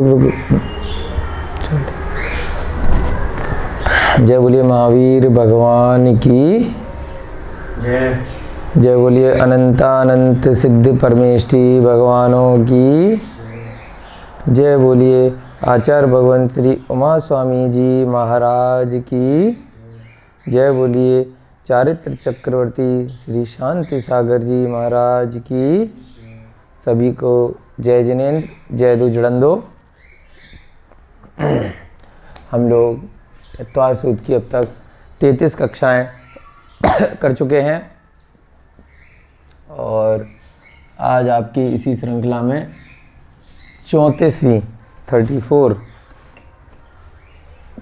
जय बोलिए महावीर भगवान की जय। जय बोलिए अनंतानंत सिद्ध परमेष्टि भगवानों की जय। बोलिए आचार्य भगवान श्री उमा स्वामी जी महाराज की जय। बोलिए चारित्र चक्रवर्ती श्री शांति सागर जी महाराज की। सभी को जय जिनेन्द्र, जय दो जड़ंदो। हम लोग इत्वार सूत्र की अब तक 33 कक्षाएं कर चुके हैं और आज आपकी इसी श्रृंखला में 34वीं 34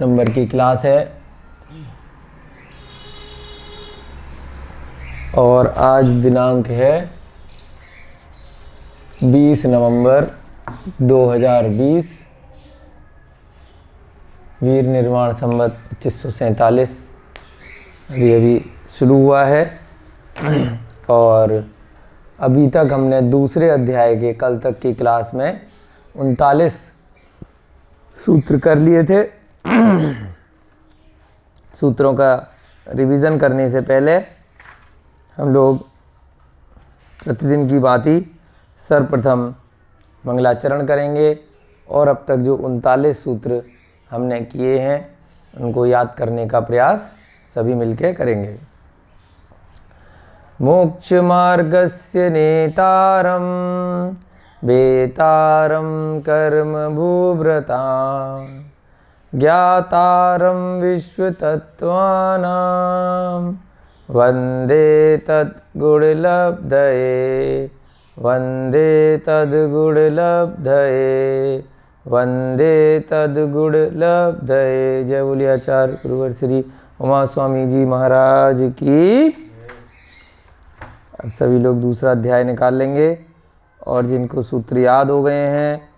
नंबर की क्लास है। और आज दिनांक है 20 नवंबर 2020, वीर निर्माण संवत 2547 अभी शुरू हुआ है। और अभी तक हमने दूसरे अध्याय के कल तक की क्लास में 39 सूत्र कर लिए थे। सूत्रों का रिवीजन करने से पहले हम लोग प्रतिदिन की भांति सर्वप्रथम मंगलाचरण करेंगे और अब तक जो 39 सूत्र हमने किए हैं उनको याद करने का प्रयास सभी मिलकर करेंगे। मोक्ष मार्गस्य नेतारं वेतारं कर्म भूभृता ज्ञातारं विश्वतत्त्वानां वन्दे तद्गुणलब्धये वन्दे तद्गुणलब्धये वन्दे तद्गुणलब्धये। जय बोलिए आचार्य गुरुवर श्री उमा स्वामी जी महाराज की। अब सभी लोग दूसरा अध्याय निकाल लेंगे और जिनको सूत्र याद हो गए हैं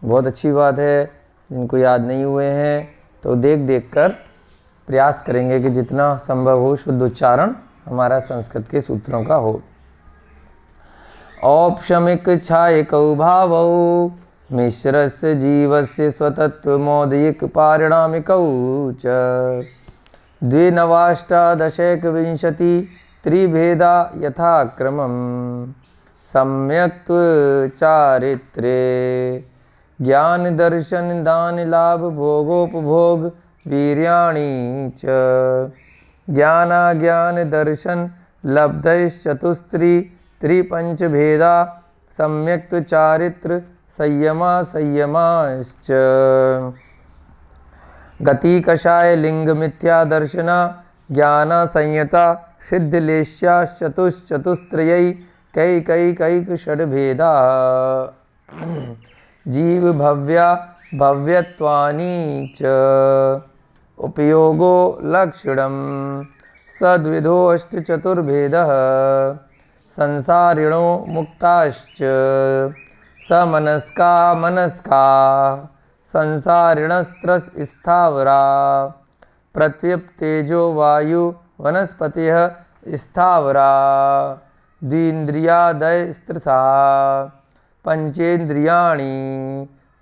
बहुत अच्छी बात है, जिनको याद नहीं हुए हैं तो देख देख कर प्रयास करेंगे कि जितना संभव हो शुद्ध उच्चारण हमारा संस्कृत के सूत्रों का हो। औपशमिक छायकौ भावौ मिश्रस्य जीवस्य स्वतत्वमौदयिक पारिणामिकौ च द्विनवाष्टादशैकविंशति त्रिभेदा यथाक्रमं सम्यक्त्व चारित्रे ज्ञान दर्शन दान लाभ भोगोपभोग वीर्याणि च ज्ञानाज्ञान दर्शन लब्धैश्चतुस्त्री त्रिपंचभेदा सम्यक्त्व चारित्र संयमा संयमाश्च गति कषाय लिंग मिथ्या दर्शना ज्ञाना संयता सिद्धलेश्याश्चतुश्चतुस्त्रयै कैकैकैक षड्भेदा जीव भव्या भव्यत्वानि च उपयोगो लक्षणं सद्विधोऽष्टचतुर्भेदः संसारिणो मुक्ताश्च समनस्का मनस्का संसारिणस्त्रस स्थावरा पृथ्व्यप्तेजो वायु वनस्पतिः स्थावरा द्विन्द्रियादयस्त्रसा पंचेन्द्रियाणि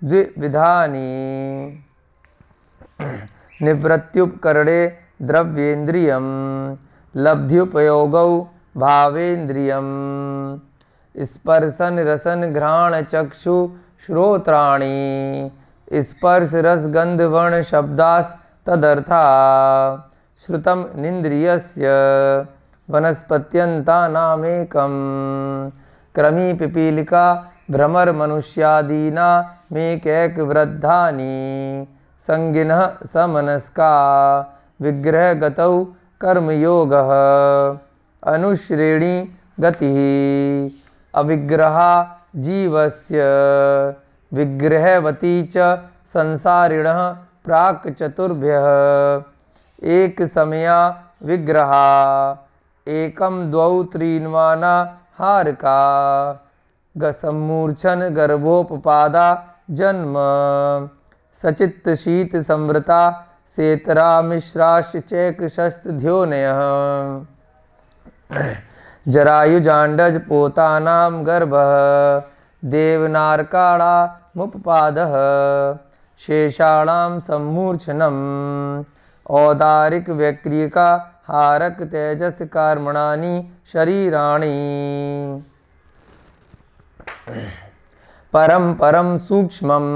द्विविधानि निवृत्त्युपकरणे द्रव्येन्द्रियं लब्ध्युपयोगौ भावेन्द्रियं स्पर्शन रसन घ्राण चक्षु श्रोत्राणि स्पर्श रस गंध वर्ण शब्दास तदर्था श्रुतम निन्द्रियस्य वनस्पत्यन्तानामेकं क्रमी पिपीलिका भ्रमर मनुष्यादीना मेकैक वृद्धानि संगिनः समनस्का विग्रह गतौ कर्मयोगः अनुश्रेणी गतिः अविग्रहा जीवस्य विग्रहवती च संसारिणः प्राक् चतुर्भ्यः एक समया विग्रहा एकम द्वौ त्रीन्वाना हारका सम्मूर्छन गर्भोपपादा जन्म सचित्त शीत संवृता सेतरा मिश्राश्च चैक शस्त्र ध्योनयः जरायुजांडज पोतानाम गर्भः देवनारकाणा मुपपादः शेषाणां सम्मूर्छनम् औदारिक व्यक्रियका हारक तेजस कर्मणानि शरीराणि परम परम सूक्ष्मम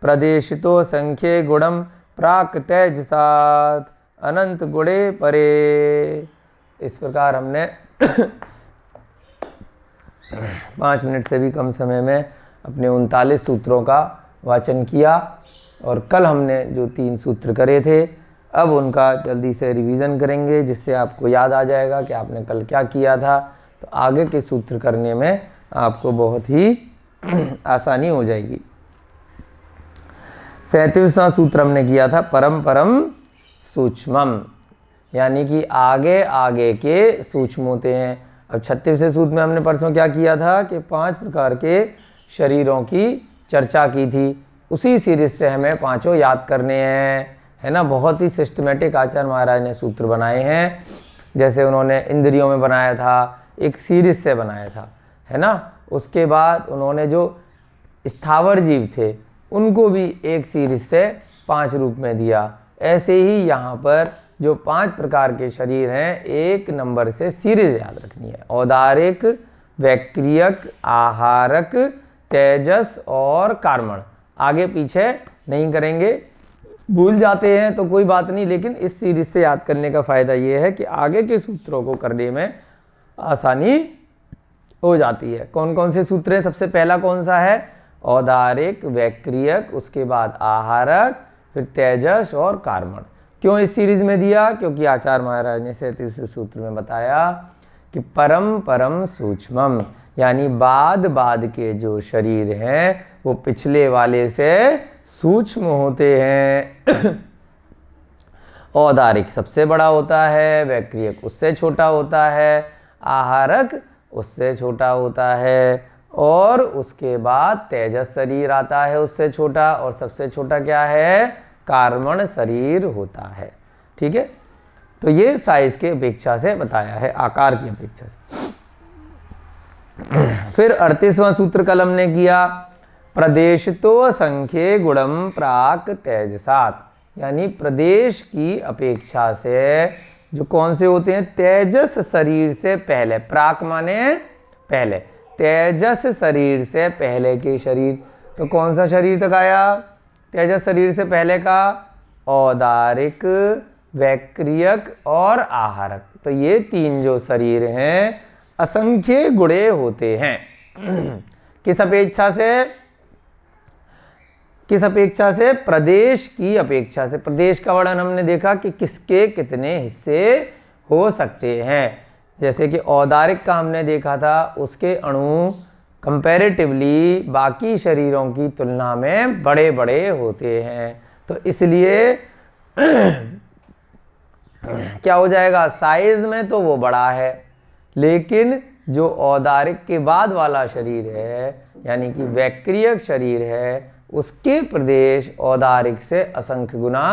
प्रदेशितो संख्ये गुणम प्राक तेजसात् अनंत गुणे परे। इस प्रकार हमने 5 मिनट से भी कम समय में अपने 39 सूत्रों का वाचन किया और कल हमने जो 3 सूत्र करे थे अब उनका जल्दी से रिवीजन करेंगे जिससे आपको याद आ जाएगा कि आपने कल क्या किया था। तो आगे के सूत्र करने में आपको बहुत ही आसानी हो जाएगी। 37वां सूत्र हमने किया था परम परम सूक्ष्मम, यानी कि आगे आगे के सूक्ष्म होते हैं। अब 36वें सूत्र में हमने परसों क्या किया था कि 5 प्रकार के शरीरों की चर्चा की थी। उसी सीरीज से हमें 5 याद करने हैं, है ना। बहुत ही सिस्टमेटिक आचार्य महाराज ने सूत्र बनाए हैं। जैसे उन्होंने इंद्रियों में बनाया था, एक सीरीज से बनाया था, है ना। उसके बाद उन्होंने जो स्थावर जीव थे उनको भी एक सीरीज से 5 रूप में दिया। ऐसे ही यहाँ पर जो 5 प्रकार के शरीर हैं एक नंबर से सीरीज याद रखनी है। औदारिक, वैक्रियक, आहारक, तेजस और कार्मण। आगे पीछे नहीं करेंगे, भूल जाते हैं तो कोई बात नहीं, लेकिन इस सीरीज से याद करने का फायदा ये है कि आगे के सूत्रों को करने में आसानी हो जाती है। कौन कौन से सूत्र हैं? सबसे पहला कौन सा है? औदारिक, वैक्रियक, उसके बाद आहारक, फिर तेजस और कार्मण। क्यों इस सीरीज में दिया? क्योंकि आचार्य महाराज ने 37वें सूत्र में बताया कि परम परम सूक्ष्मम, यानी बाद बाद के जो शरीर हैं वो पिछले वाले से सूक्ष्म होते हैं। औदारिक सबसे बड़ा होता है, वैक्रियक उससे छोटा होता है, आहारक उससे छोटा होता है और उसके बाद तेजस शरीर आता है उससे छोटा, और सबसे छोटा क्या है? कार्मण शरीर होता है। ठीक है, तो ये साइज के अपेक्षा से बताया है, आकार की अपेक्षा से। फिर 38वां सूत्र कल हमने किया प्रदेशतो संख्ये गुणम प्राक तेजसात, यानी प्रदेश की अपेक्षा से जो कौन से होते हैं? तेजस शरीर से पहले, प्राक माने पहले, तेजस शरीर से पहले के शरीर। तो कौन सा शरीर तक आया तेजस शरीर से पहले का? औदारिक, वैक्रियक और आहारक। तो ये 3 जो शरीर हैं असंख्य गुणे होते हैं। किस अपेक्षा से? किस अपेक्षा से? प्रदेश की अपेक्षा से। प्रदेश का वर्णन हमने देखा कि किसके कितने हिस्से हो सकते हैं। जैसे कि औदारिक का हमने देखा था, उसके अणु कंपैरेटिवली बाकी शरीरों की तुलना में बड़े बड़े होते हैं। तो इसलिए क्या हो जाएगा? साइज में तो वो बड़ा है, लेकिन जो औदारिक के बाद वाला शरीर है यानी कि वैक्रियक शरीर है उसके प्रदेश औदारिक से असंख्य गुना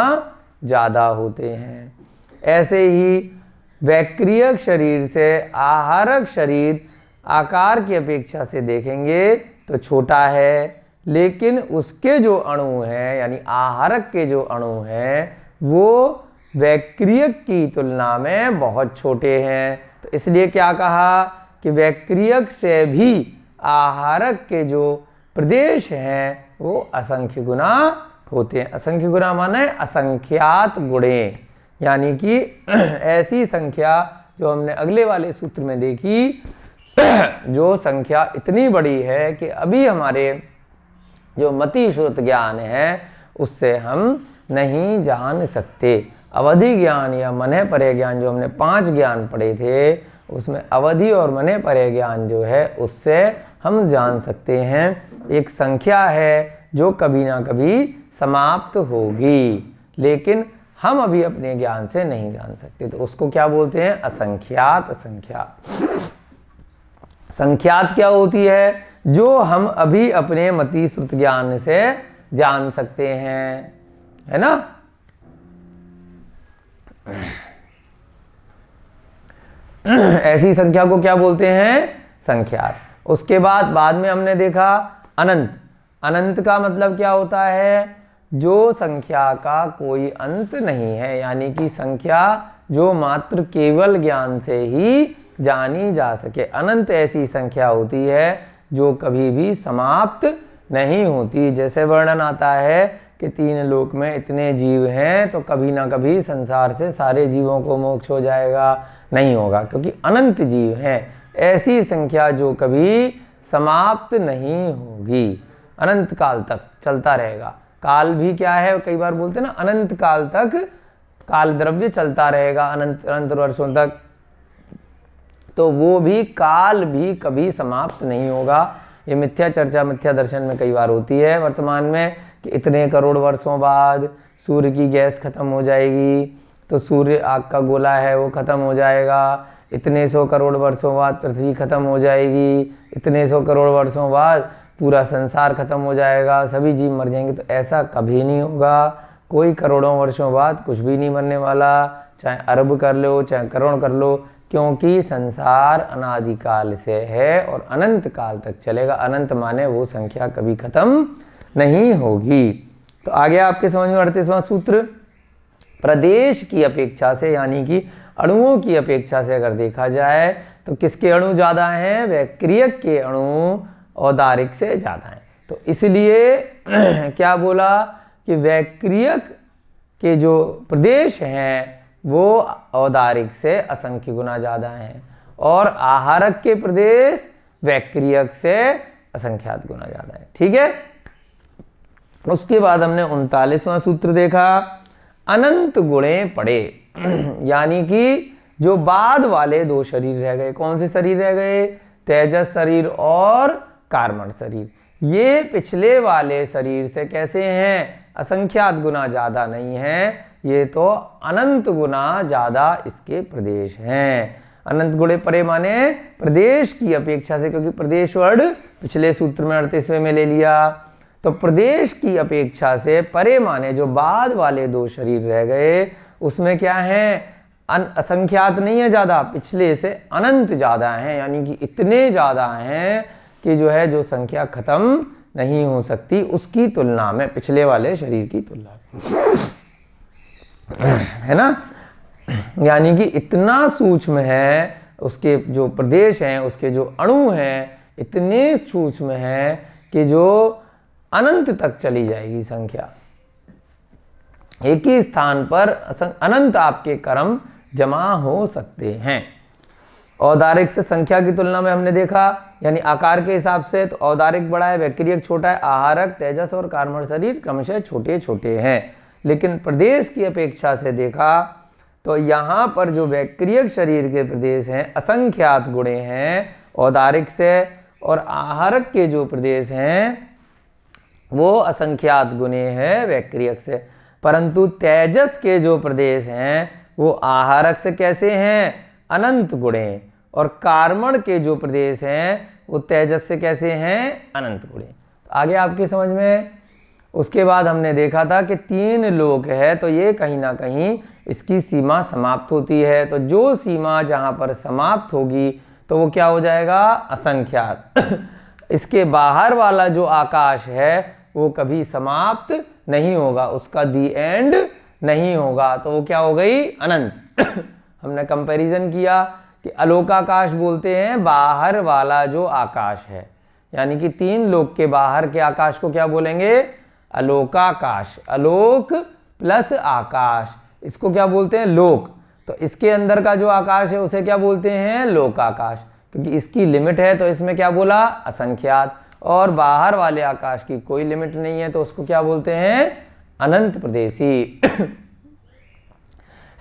ज़्यादा होते हैं। ऐसे ही वैक्रियक शरीर से आहारक शरीर आकार की अपेक्षा से देखेंगे तो छोटा है, लेकिन उसके जो अणु हैं यानी आहारक के जो अणु हैं वो वैक्रियक की तुलना में बहुत छोटे हैं। तो इसलिए क्या कहा कि वैक्रियक से भी आहारक के जो प्रदेश हैं वो असंख्य गुना होते हैं। असंख्य गुना माने असंख्यात गुणे, यानी कि ऐसी संख्या जो हमने अगले वाले सूत्र में देखी, जो संख्या इतनी बड़ी है कि अभी हमारे जो मति श्रुत ज्ञान है उससे हम नहीं जान सकते। अवधि ज्ञान या मने परे ज्ञान जो हमने 5 ज्ञान पढ़े थे उसमें अवधि और मने परे ज्ञान जो है उससे हम जान सकते हैं। एक संख्या है जो कभी ना कभी समाप्त होगी, लेकिन हम अभी अपने ज्ञान से नहीं जान सकते, तो उसको क्या बोलते हैं? असंख्यात संख्या। संख्यात क्या होती है? जो हम अभी अपने मति श्रुत ज्ञान से जान सकते हैं, है ना। ऐसी संख्या को क्या बोलते हैं? संख्यात। उसके बाद में हमने देखा अनंत। अनंत का मतलब क्या होता है? जो संख्या का कोई अंत नहीं है, यानी कि संख्या जो मात्र केवल ज्ञान से ही जानी जा सके। अनंत ऐसी संख्या होती है जो कभी भी समाप्त नहीं होती। जैसे वर्णन आता है कि 3 लोक में इतने जीव हैं, तो कभी ना कभी संसार से सारे जीवों को मोक्ष हो जाएगा, नहीं होगा, क्योंकि अनंत जीव हैं। ऐसी संख्या जो कभी समाप्त नहीं होगी, अनंत काल तक चलता रहेगा। काल भी क्या है, कई बार बोलते हैं ना, अनंत काल तक काल द्रव्य चलता रहेगा, अनंत अनंत वर्षों तक। तो वो भी काल भी कभी समाप्त नहीं होगा। ये मिथ्या चर्चा मिथ्या दर्शन में कई बार होती है वर्तमान में कि इतने करोड़ वर्षों बाद सूर्य की गैस खत्म हो जाएगी, तो सूर्य आग का गोला है वो खत्म हो जाएगा। इतने 100 करोड़ वर्षों बाद पृथ्वी खत्म हो जाएगी, इतने 100 करोड़ वर्षों बाद पूरा संसार खत्म हो जाएगा, सभी जीव मर जाएंगे। तो ऐसा कभी नहीं होगा। कोई करोड़ों वर्षों बाद कुछ भी नहीं मरने वाला, चाहे अरब कर लो चाहे करोड़ कर लो, क्योंकि संसार अनादिकाल से है और अनंत काल तक चलेगा। अनंत माने वो संख्या कभी खत्म नहीं होगी। तो आगे आपके समझ में 38वां सूत्र, प्रदेश की अपेक्षा से, यानी कि अणुओं की अपेक्षा से अगर देखा जाए तो किसके अणु ज्यादा हैं? वैक्रियक के अणु औदारिक से ज्यादा हैं। तो इसलिए क्या बोला कि वैक्रियक के जो प्रदेश हैं वो औदारिक से असंख्य गुना ज्यादा हैं, और आहारक के प्रदेश वैक्रियक से असंख्यात गुना ज्यादा है। ठीक है। उसके बाद हमने 39वां सूत्र देखा, अनंत गुणे पड़े, यानी कि जो बाद वाले 2 शरीर रह गए। कौन से शरीर रह गए? तेजस शरीर और कार्मण शरीर। ये पिछले वाले शरीर से कैसे हैं? असंख्यात गुना ज्यादा नहीं है, ये तो अनंत गुना ज्यादा इसके प्रदेश हैं। अनंत गुणे परे माने प्रदेश की अपेक्षा से, क्योंकि प्रदेश वर्ड पिछले सूत्र में 38वें में ले लिया। तो प्रदेश की अपेक्षा से परे माने जो बाद वाले 2 शरीर रह गए उसमें क्या है? असंख्यात नहीं है ज्यादा, पिछले से अनंत ज्यादा हैं, यानी कि इतने ज्यादा हैं कि जो है जो संख्या खत्म नहीं हो सकती उसकी तुलना में, पिछले वाले शरीर की तुलना में, है ना। यानी कि इतना सूक्ष्म है उसके जो प्रदेश हैं, उसके जो अणु हैं इतने सूक्ष्म हैं कि जो अनंत तक चली जाएगी संख्या। एक ही स्थान पर अनंत आपके कर्म जमा हो सकते हैं। औदारिक से संख्या की तुलना में हमने देखा, यानी आकार के हिसाब से तो औदारिक बड़ा है, वैक्रियक छोटा है, आहारक तेजस और कार्मण शरीर क्रमशः छोटे छोटे हैं। लेकिन प्रदेश की अपेक्षा से देखा तो यहाँ पर जो वैक्रियक शरीर के प्रदेश हैं असंख्यात गुणे हैं औदारिक से, और आहारक के जो प्रदेश हैं वो असंख्यात गुणे हैं वैक्रियक से। परंतु तेजस के जो प्रदेश हैं वो आहारक से कैसे हैं? अनंत गुणे, और कार्मण के जो प्रदेश हैं वो तेजस से कैसे हैं? अनंत गुणे। तो आगे आपकी समझ में। उसके बाद हमने देखा था कि 3 लोक है, तो ये कहीं ना कहीं इसकी सीमा समाप्त होती है। तो जो सीमा जहाँ पर समाप्त होगी तो वो क्या हो जाएगा? असंख्यात। इसके बाहर वाला जो आकाश है वो कभी समाप्त नहीं होगा, उसका दी एंड नहीं होगा, तो वो क्या हो गई? अनंत। हमने कंपैरिजन किया कि अलोकाकाश बोलते हैं बाहर वाला जो आकाश है, यानी कि 3 लोक के बाहर के आकाश को क्या बोलेंगे? अलोकाकाश। अलोक प्लस आकाश, इसको क्या बोलते हैं? लोक। तो इसके अंदर का जो आकाश है उसे क्या बोलते हैं? लोकाकाश, क्योंकि इसकी लिमिट है तो इसमें क्या बोला? असंख्यात। और बाहर वाले आकाश की कोई लिमिट नहीं है तो उसको क्या बोलते हैं? अनंत प्रदेशी।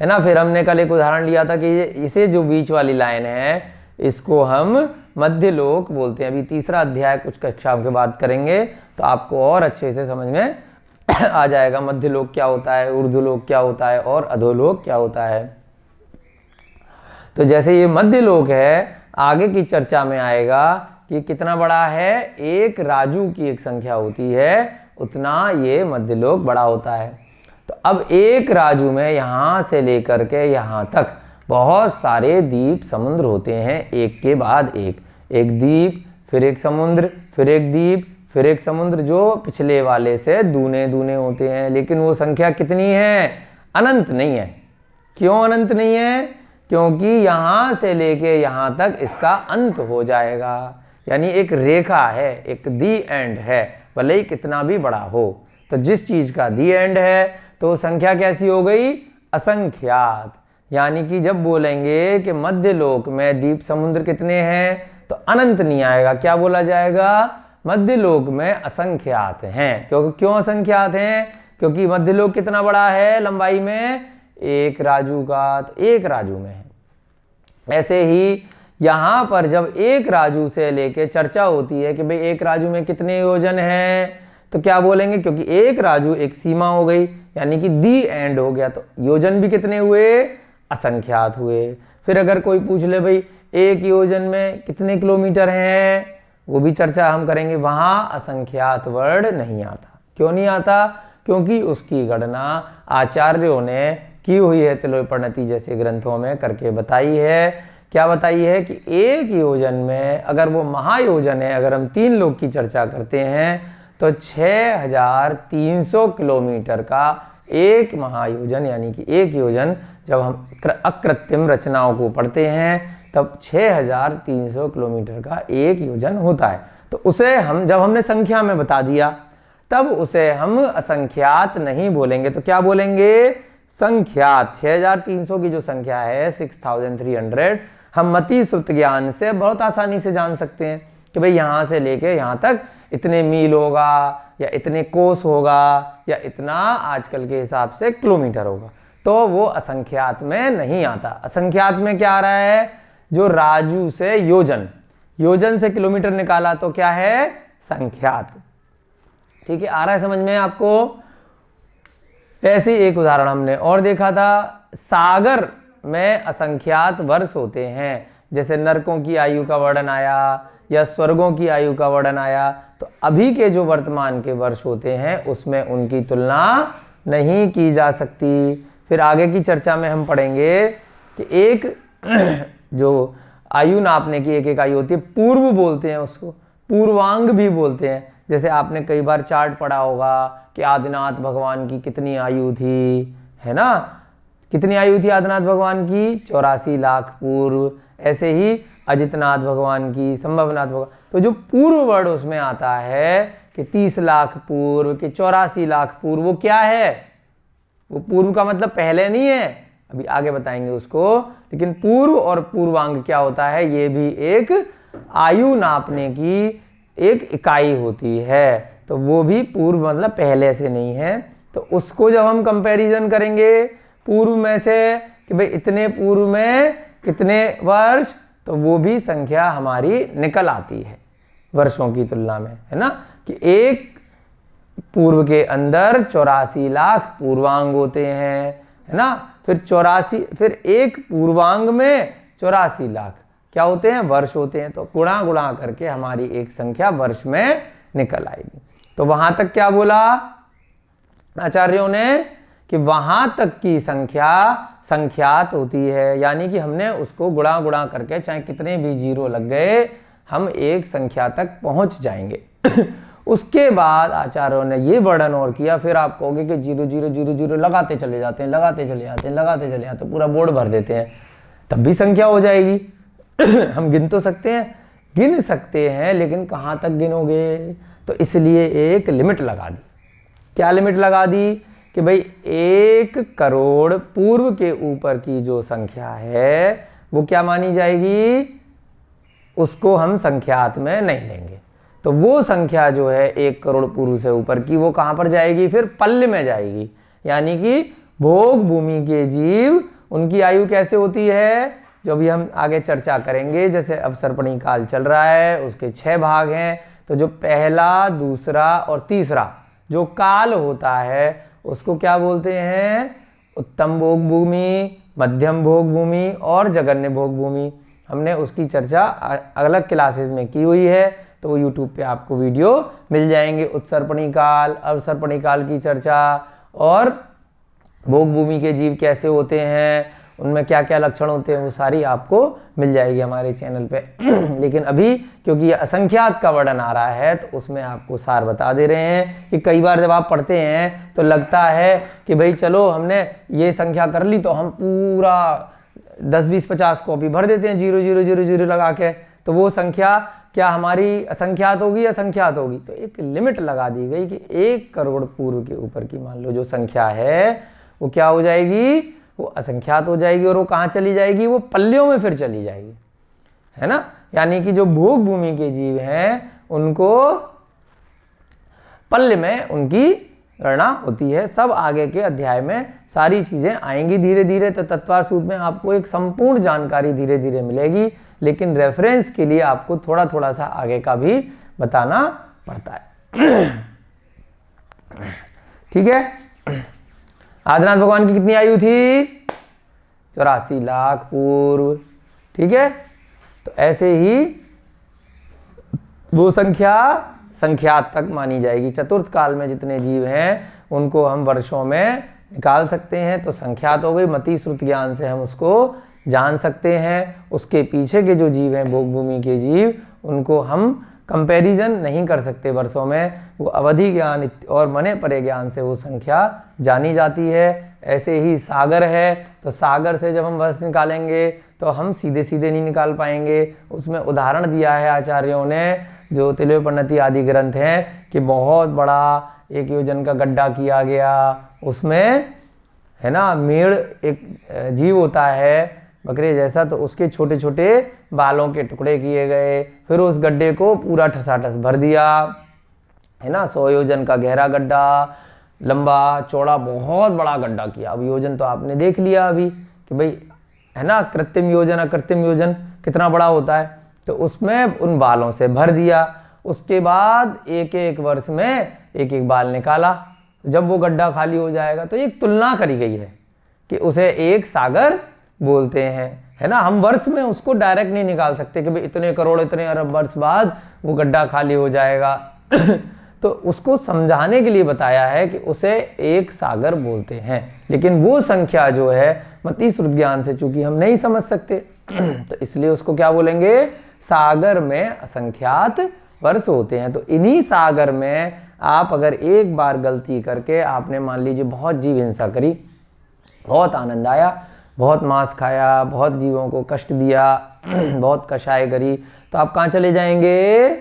है ना। फिर हमने कल एक उदाहरण लिया था कि इसे जो बीच वाली लाइन है इसको हम मध्य लोक बोलते हैं। अभी 3रा अध्याय कुछ कक्षा के बाद करेंगे तो आपको और अच्छे से समझ में आ जाएगा मध्य लोक क्या होता है, ऊर्ध्वलोक क्या होता है और अधोलोक क्या होता है। तो जैसे ये मध्य लोक है, आगे की चर्चा में आएगा कि कितना बड़ा है, एक राजू की एक संख्या होती है उतना ये मध्य लोक बड़ा होता है। तो अब एक राजू में यहाँ से लेकर के यहाँ तक बहुत सारे द्वीप समुद्र होते हैं, एक के बाद एक, एक द्वीप फिर एक समुद्र फिर एक द्वीप फिर एक समुद्र जो पिछले वाले से दूने दूने होते हैं, लेकिन वो संख्या कितनी है? अनंत नहीं है। क्यों अनंत नहीं है? क्योंकि यहाँ से लेके यहाँ तक इसका अंत हो जाएगा, यानी एक रेखा है, एक दी एंड है, भले ही कितना भी बड़ा हो। तो जिस चीज का दी एंड है तो संख्या कैसी हो गई? असंख्यात। यानी कि जब बोलेंगे कि मध्य लोक में द्वीप समुद्र कितने हैं, तो अनंत नहीं आएगा, क्या बोला जाएगा? मध्य लोक में असंख्यात हैं। क्यों असंख्यात हैं? क्योंकि मध्य लोक कितना बड़ा है लंबाई में? एक राजू का, तो एक राजू में है। ऐसे ही यहां पर जब एक राजू से लेके चर्चा होती है कि भाई एक राजू में कितने योजन हैं, तो क्या बोलेंगे? क्योंकि एक राजू एक सीमा हो गई, यानी कि दी एंड हो गया, तो योजन भी कितने हुए? असंख्यात हुए। फिर अगर कोई पूछ ले भाई एक योजन में कितने किलोमीटर हैं, वो भी चर्चा हम करेंगे, वहां असंख्यात वर्ड नहीं आता। क्यों नहीं आता? क्योंकि उसकी गणना आचार्यों ने की हुई है, तिलोपनति जैसे ग्रंथों में करके बताई है। क्या बताई है? कि एक योजन में अगर वो महायोजन है, अगर हम 3 लोक की चर्चा करते हैं, तो 6300 किलोमीटर का एक महायोजन, यानी कि एक योजन जब हम अकृत्रिम रचनाओं को पढ़ते हैं तब 6300 किलोमीटर का एक योजन होता है। तो उसे हम जब हमने संख्या में बता दिया, तब उसे हम असंख्यात नहीं बोलेंगे, तो क्या बोलेंगे? संख्यात। 6300 की जो संख्या है 6300, हम मति सुत ज्ञान से बहुत आसानी से जान सकते हैं कि भाई यहाँ से लेके यहाँ तक इतने मील होगा, या इतने कोस होगा, या इतना आजकल के हिसाब से किलोमीटर होगा। तो वो असंख्यात में नहीं आता। असंख्यात में क्या आ रहा है? जो राजू से योजन, योजन से किलोमीटर निकाला तो क्या है? संख्यात। ठीक है, आ रहा है समझ में आपको? ऐसे एक उदाहरण हमने और देखा था, सागर में असंख्यात वर्ष होते हैं। जैसे नरकों की आयु का वर्णन आया या स्वर्गों की आयु का वर्णन आया, तो अभी के जो वर्तमान के वर्ष होते हैं उसमें उनकी तुलना नहीं की जा सकती। फिर आगे की चर्चा में हम पढ़ेंगे कि एक जो आयु नापने की एक एक आयु होती है, पूर्व बोलते हैं उसको, पूर्वांग भी बोलते हैं। जैसे आपने कई बार चार्ट पढ़ा होगा कि आदिनाथ भगवान की कितनी आयु थी, है ना? कितनी आयु थी आदिनाथ भगवान की? 84 लाख पूर्व। ऐसे ही अजितनाथ भगवान की, संभवनाथ भगवान, तो जो पूर्व वर्ड उसमें आता है कि 30 लाख पूर्व, कि 84 लाख पूर्व, वो क्या है? वो पूर्व का मतलब पहले नहीं है, अभी आगे बताएंगे उसको। लेकिन पूर्व और पूर्वांग क्या होता है? ये भी एक आयु नापने की एक इकाई होती है। तो वो भी पूर्व मतलब पहले से नहीं है। तो उसको जब हम कंपैरिजन करेंगे पूर्व में से कि भाई इतने पूर्व में कितने वर्ष, तो वो भी संख्या हमारी निकल आती है वर्षों की तुलना में, है ना? कि एक पूर्व के अंदर 84 लाख पूर्वांग होते हैं, है ना? फिर एक पूर्वांग में 84 लाख क्या होते हैं? वर्ष होते हैं। तो गुणा गुणा करके हमारी एक संख्या वर्ष में निकल आएगी। तो वहां तक क्या बोला आचार्यों ने? कि वहां तक की संख्या संख्यात होती है, यानी कि हमने उसको गुणा गुणा करके चाहे कितने भी जीरो लग गए, हम एक संख्या तक पहुंच जाएंगे। उसके बाद आचार्यों ने ये वर्णन और किया, फिर आप कहोगे कि 0 0 0 0 लगाते चले जाते हैं, लगाते चले जाते हैं, लगाते चले जाते हैं, पूरा बोर्ड भर देते हैं, तब भी संख्या हो जाएगी। हम गिन तो सकते हैं, गिन सकते हैं, लेकिन कहाँ तक गिनोगे? तो इसलिए एक लिमिट लगा दी। क्या लिमिट लगा दी? कि भाई 1 करोड़ पूर्व के ऊपर की जो संख्या है वो क्या मानी जाएगी? उसको हम संख्यात में नहीं लेंगे। तो वो संख्या जो है 1 करोड़ पूर्व से ऊपर की, वो कहाँ पर जाएगी? फिर पल्ल में जाएगी। यानी कि भोग भूमि के जीव, उनकी आयु कैसे होती है, जो भी हम आगे चर्चा करेंगे। जैसे अवसर्पणी काल चल रहा है, उसके 6 भाग हैं। तो जो पहला, दूसरा और तीसरा जो काल होता है उसको क्या बोलते हैं? उत्तम भोग भूमि, मध्यम भोग भूमि और जघन्य भोग भूमि। हमने उसकी चर्चा अलग क्लासेस में की हुई है, तो वो यूट्यूब पे आपको वीडियो मिल जाएंगे। उत्सर्पणी काल, अवसर्पणी काल की चर्चा, और भोग भूमि के जीव कैसे होते हैं, उनमें क्या क्या लक्षण होते हैं वो सारी आपको मिल जाएगी हमारे चैनल पे। लेकिन अभी क्योंकि ये असंख्यात का वर्णन आ रहा है तो उसमें आपको सार बता दे रहे हैं कि कई बार जब आप पढ़ते हैं तो लगता है कि भाई चलो हमने ये संख्या कर ली तो हम पूरा 10-20-50 कॉपी भर देते हैं 0 0 0 0 लगा के, तो वो संख्या क्या हमारी असंख्यात होगी या संख्यात होगी? तो एक लिमिट लगा दी गई कि 1 करोड़ पूर्व के ऊपर की मान लो जो संख्या है वो क्या हो जाएगी, वो असंख्यात हो जाएगी। और वो कहाँ चली जाएगी? वो पल्यों में फिर चली जाएगी, है ना। यानी कि जो भोग भूमि के जीव हैं उनको पल्य में उनकी गणना होती है। सब आगे के अध्याय में सारी चीजें आएंगी धीरे धीरे। तो तत्वार सूत्र में आपको एक संपूर्ण जानकारी धीरे धीरे मिलेगी, लेकिन रेफरेंस के लिए आपको थोड़ा थोड़ा सा आगे का भी बताना पड़ता है। ठीक है। आदिनाथ भगवान की कितनी आयु थी? 84 लाख पूर्व। ठीक है। तो ऐसे ही वो संख्या संख्यात तक मानी जाएगी। चतुर्थ काल में जितने जीव हैं उनको हम वर्षों में निकाल सकते हैं, तो संख्यात हो गई। मति श्रुत ज्ञान से हम उसको जान सकते हैं। उसके पीछे के जो जीव हैं भोग भूमि के जीव, उनको हम कंपैरिजन नहीं कर सकते वर्षों में, वो अवधि ज्ञान और मने परे ज्ञान से वो संख्या जानी जाती है। ऐसे ही सागर है, तो सागर से जब हम वर्ष निकालेंगे तो हम सीधे सीधे नहीं निकाल पाएंगे। उसमें उदाहरण दिया है आचार्यों ने, जो तिलोपन्नति आदि ग्रंथ हैं, कि बहुत बड़ा 1 योजन का गड्ढा किया गया, उसमें है ना मेढ़ एक जीव होता है बकरे जैसा, तो उसके छोटे छोटे बालों के टुकड़े किए गए, फिर उस गड्ढे को पूरा ठसाठस भर दिया, है ना। 100 योजन का गहरा गड्ढा, लंबा चौड़ा बहुत बड़ा गड्ढा किया। अब योजन तो आपने देख लिया अभी कि भाई, है ना, कृत्रिम योजन अकृत्रिम योजन कितना बड़ा होता है। तो उसमें उन बालों से भर दिया। उसके बाद एक एक वर्ष में एक एक बाल निकाला। जब वो गड्ढा खाली हो जाएगा तो एक तुलना करी गई है कि उसे एक सागर बोलते हैं, है ना। हम वर्ष में उसको डायरेक्ट नहीं निकाल सकते कि भाई इतने करोड़ इतने अरब वर्ष बाद वो गड्ढा खाली हो जाएगा। तो उसको समझाने के लिए बताया है कि उसे एक सागर बोलते हैं। लेकिन वो संख्या जो है मति श्रुत ज्ञान से चूंकि हम नहीं समझ सकते, तो इसलिए उसको क्या बोलेंगे? सागर में असंख्यात वर्ष होते हैं। तो इन्हीं सागर में आप अगर एक बार गलती करके आपने मान लीजिए बहुत जीव हिंसा करी, बहुत आनंद आया, बहुत मांस खाया, बहुत जीवों को कष्ट दिया, बहुत कषाय करी, तो आप कहाँ चले जाएंगे?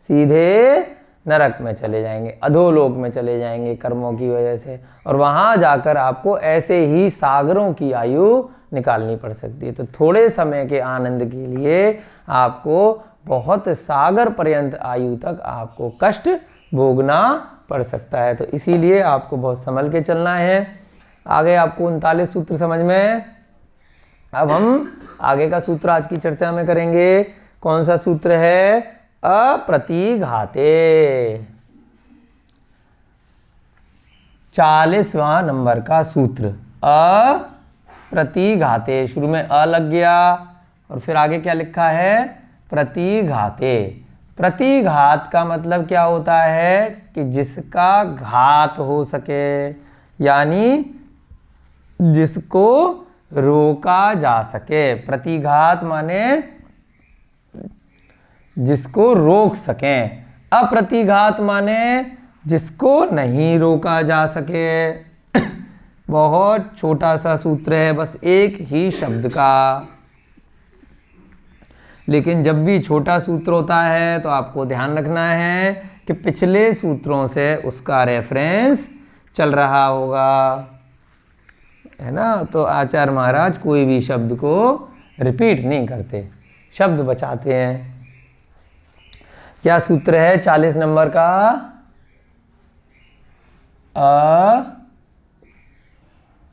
सीधे नरक में चले जाएंगे, अधोलोक में चले जाएंगे कर्मों की वजह से। और वहाँ जाकर आपको ऐसे ही सागरों की आयु निकालनी पड़ सकती है। तो थोड़े समय के आनंद के लिए आपको बहुत सागर पर्यंत आयु तक आपको कष्ट भोगना पड़ सकता है। तो इसीलिए आपको बहुत संभल के चलना है। आगे आपको 39 सूत्र समझ में। अब हम आगे का सूत्र आज की चर्चा में करेंगे। कौन सा सूत्र है? अप्रतिघाते, 40वां नंबर का सूत्र। अप्रतिघाते, शुरू में अ लग गया और फिर आगे क्या लिखा है? प्रतिघाते। प्रतिघात का मतलब क्या होता है? कि जिसका घात हो सके, यानी जिसको रोका जा सके। प्रतिघात माने जिसको रोक सकें, अप्रतिघात माने जिसको नहीं रोका जा सके। बहुत छोटा सा सूत्र है, बस एक ही शब्द का, लेकिन जब भी छोटा सूत्र होता है तो आपको ध्यान रखना है कि पिछले सूत्रों से उसका रेफरेंस चल रहा होगा, है ना। तो आचार्य महाराज कोई भी शब्द को रिपीट नहीं करते, शब्द बचाते हैं। क्या सूत्र है 40 नंबर का?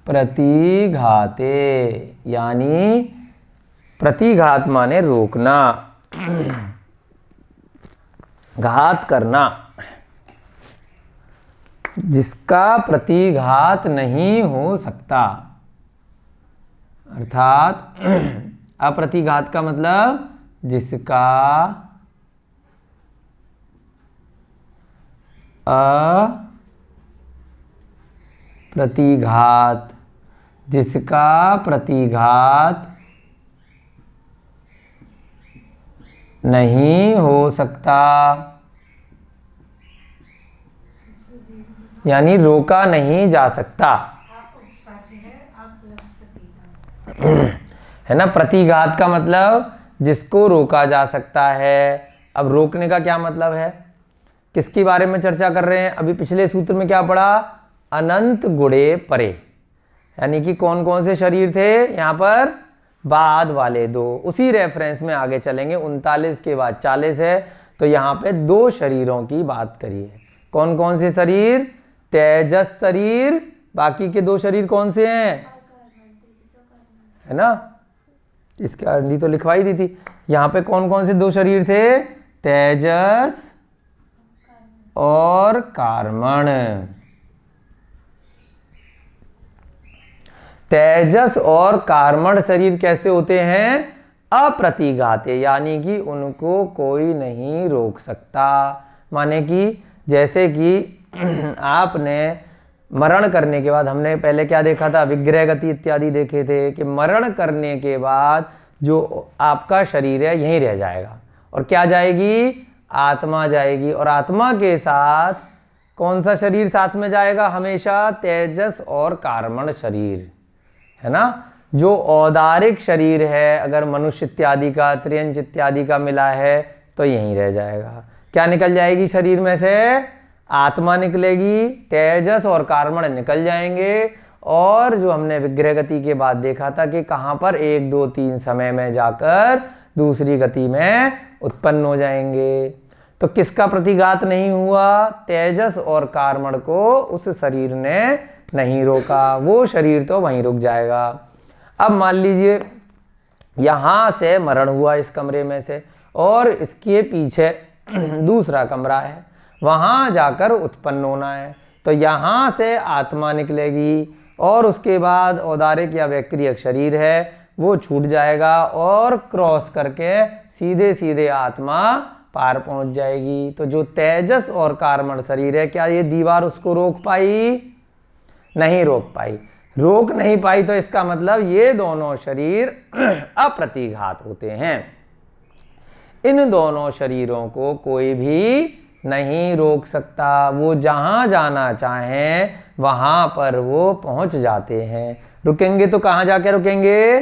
अप्रतिघाते, यानी प्रतिघात माने रोकना, घात करना, जिसका प्रतिघात नहीं हो सकता। अर्थात अप्रतिघात का मतलब जिसका अप्रतिघात, जिसका प्रतिघात नहीं हो सकता, यानी रोका नहीं जा सकता, है ना। प्रतिघात का मतलब जिसको रोका जा सकता है। अब रोकने का क्या मतलब है, किसके बारे में चर्चा कर रहे हैं। अभी पिछले सूत्र में क्या पढ़ा, अनंत गुणे परे, यानी कि कौन कौन से शरीर थे यहाँ पर, बाद वाले दो। उसी रेफरेंस में आगे चलेंगे, 39 के बाद 40 है, तो यहाँ पे दो शरीरों की बात करी है। कौन कौन से शरीर, तेजस शरीर, बाकी के दो शरीर कौन से हैं, है ना। इसके आदि तो लिखवाई दी थी। यहाँ पे कौन कौन से दो शरीर थे, तेजस और कार्मण। तेजस और कार्मण शरीर कैसे होते हैं, अप्रतिघाते, यानी कि उनको कोई नहीं रोक सकता। माने कि जैसे कि आपने मरण करने के बाद, हमने पहले क्या देखा था, विग्रह गति इत्यादि देखे थे कि मरण करने के बाद जो आपका शरीर है यहीं रह जाएगा, और क्या जाएगी, आत्मा जाएगी। और आत्मा के साथ कौन सा शरीर साथ में जाएगा हमेशा, तेजस और कार्मण शरीर, है ना। जो औदारिक शरीर है, अगर मनुष्य इत्यादि का, त्रियंच इत्यादि का मिला है तो यहीं रह जाएगा। क्या निकल जाएगी शरीर में से, आत्मा निकलेगी, तेजस और कार्मण निकल जाएंगे। और जो हमने विग्रह गति के बाद देखा था कि कहाँ पर 1 2 3 समय में जाकर दूसरी गति में उत्पन्न हो जाएंगे। तो किसका प्रतिघात नहीं हुआ, तेजस और कार्मण को उस शरीर ने नहीं रोका, वो शरीर तो वहीं रुक जाएगा। अब मान लीजिए यहां से मरण हुआ इस कमरे में से, और इसके पीछे दूसरा कमरा है, वहां जाकर उत्पन्न होना है, तो यहां से आत्मा निकलेगी, और उसके बाद औदारिक या वैक्रियक शरीर है वो छूट जाएगा, और क्रॉस करके सीधे सीधे आत्मा पार पहुंच जाएगी। तो जो तेजस और कार्मण शरीर है, क्या ये दीवार उसको रोक पाई, नहीं रोक पाई। रोक नहीं पाई तो इसका मतलब ये दोनों शरीर अप्रतिघात होते हैं। इन दोनों शरीरों को कोई भी नहीं रोक सकता, वो जहां जाना चाहें वहां पर वो पहुंच जाते हैं। रुकेंगे तो कहां जाके रुकेंगे,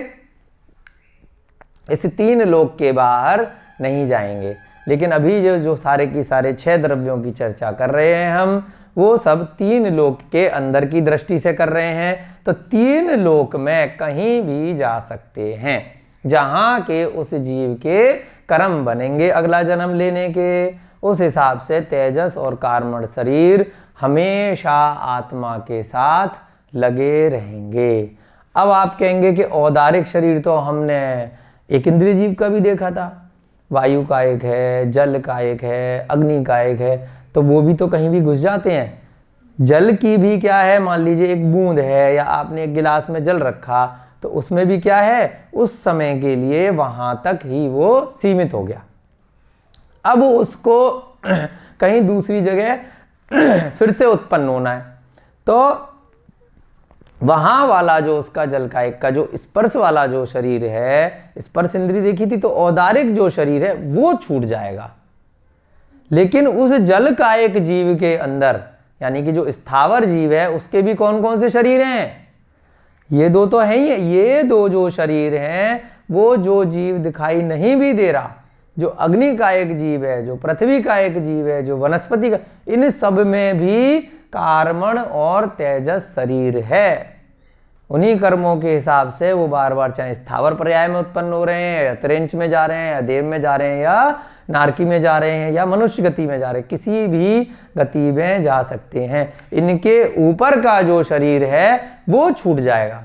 इस 3 लोक के बाहर नहीं जाएंगे। लेकिन अभी जो सारे की सारे 6 द्रव्यों की चर्चा कर रहे हैं हम, वो सब 3 लोक के अंदर की दृष्टि से कर रहे हैं। तो 3 लोक में कहीं भी जा सकते हैं, जहां के उस जीव के कर्म बनेंगे अगला जन्म लेने के, उस हिसाब से तेजस और कार्मण शरीर हमेशा आत्मा के साथ लगे रहेंगे। अब आप कहेंगे कि औदारिक शरीर तो हमने एक इंद्रिय जीव का भी देखा था, वायु का एक है, जल का एक है, अग्नि का एक है, तो वो भी तो कहीं भी घुस जाते हैं। जल की भी क्या है, मान लीजिए एक बूंद है, या आपने एक गिलास में जल रखा, तो उसमें भी क्या है, उस समय के लिए वहां तक ही वो सीमित हो गया। अब उसको कहीं दूसरी जगह फिर से उत्पन्न होना है, तो वहां वाला जो उसका जल का एक का जो स्पर्श वाला जो शरीर है, स्पर्श इंद्री देखी थी, तो औदारिक जो शरीर है वो छूट जाएगा। लेकिन उस जल का एक जीव के अंदर, यानी कि जो स्थावर जीव है, उसके भी कौन कौन से शरीर हैं, ये दो तो है ही है। ये दो जो शरीर हैं, वो जो जीव दिखाई नहीं भी दे रहा, जो अग्नि का एक जीव है, जो पृथ्वी का एक जीव है, जो वनस्पति का, इन सब में भी कार्मण और तेजस शरीर है। उन्हीं कर्मों के हिसाब से वो बार बार चाहे स्थावर पर्याय में उत्पन्न हो रहे हैं, या त्रिंच में जा रहे हैं, या देव में जा रहे हैं, या नारकी में जा रहे हैं, या मनुष्य गति में जा रहे हैं, किसी भी गति में जा सकते हैं। इनके ऊपर का जो शरीर है वो छूट जाएगा,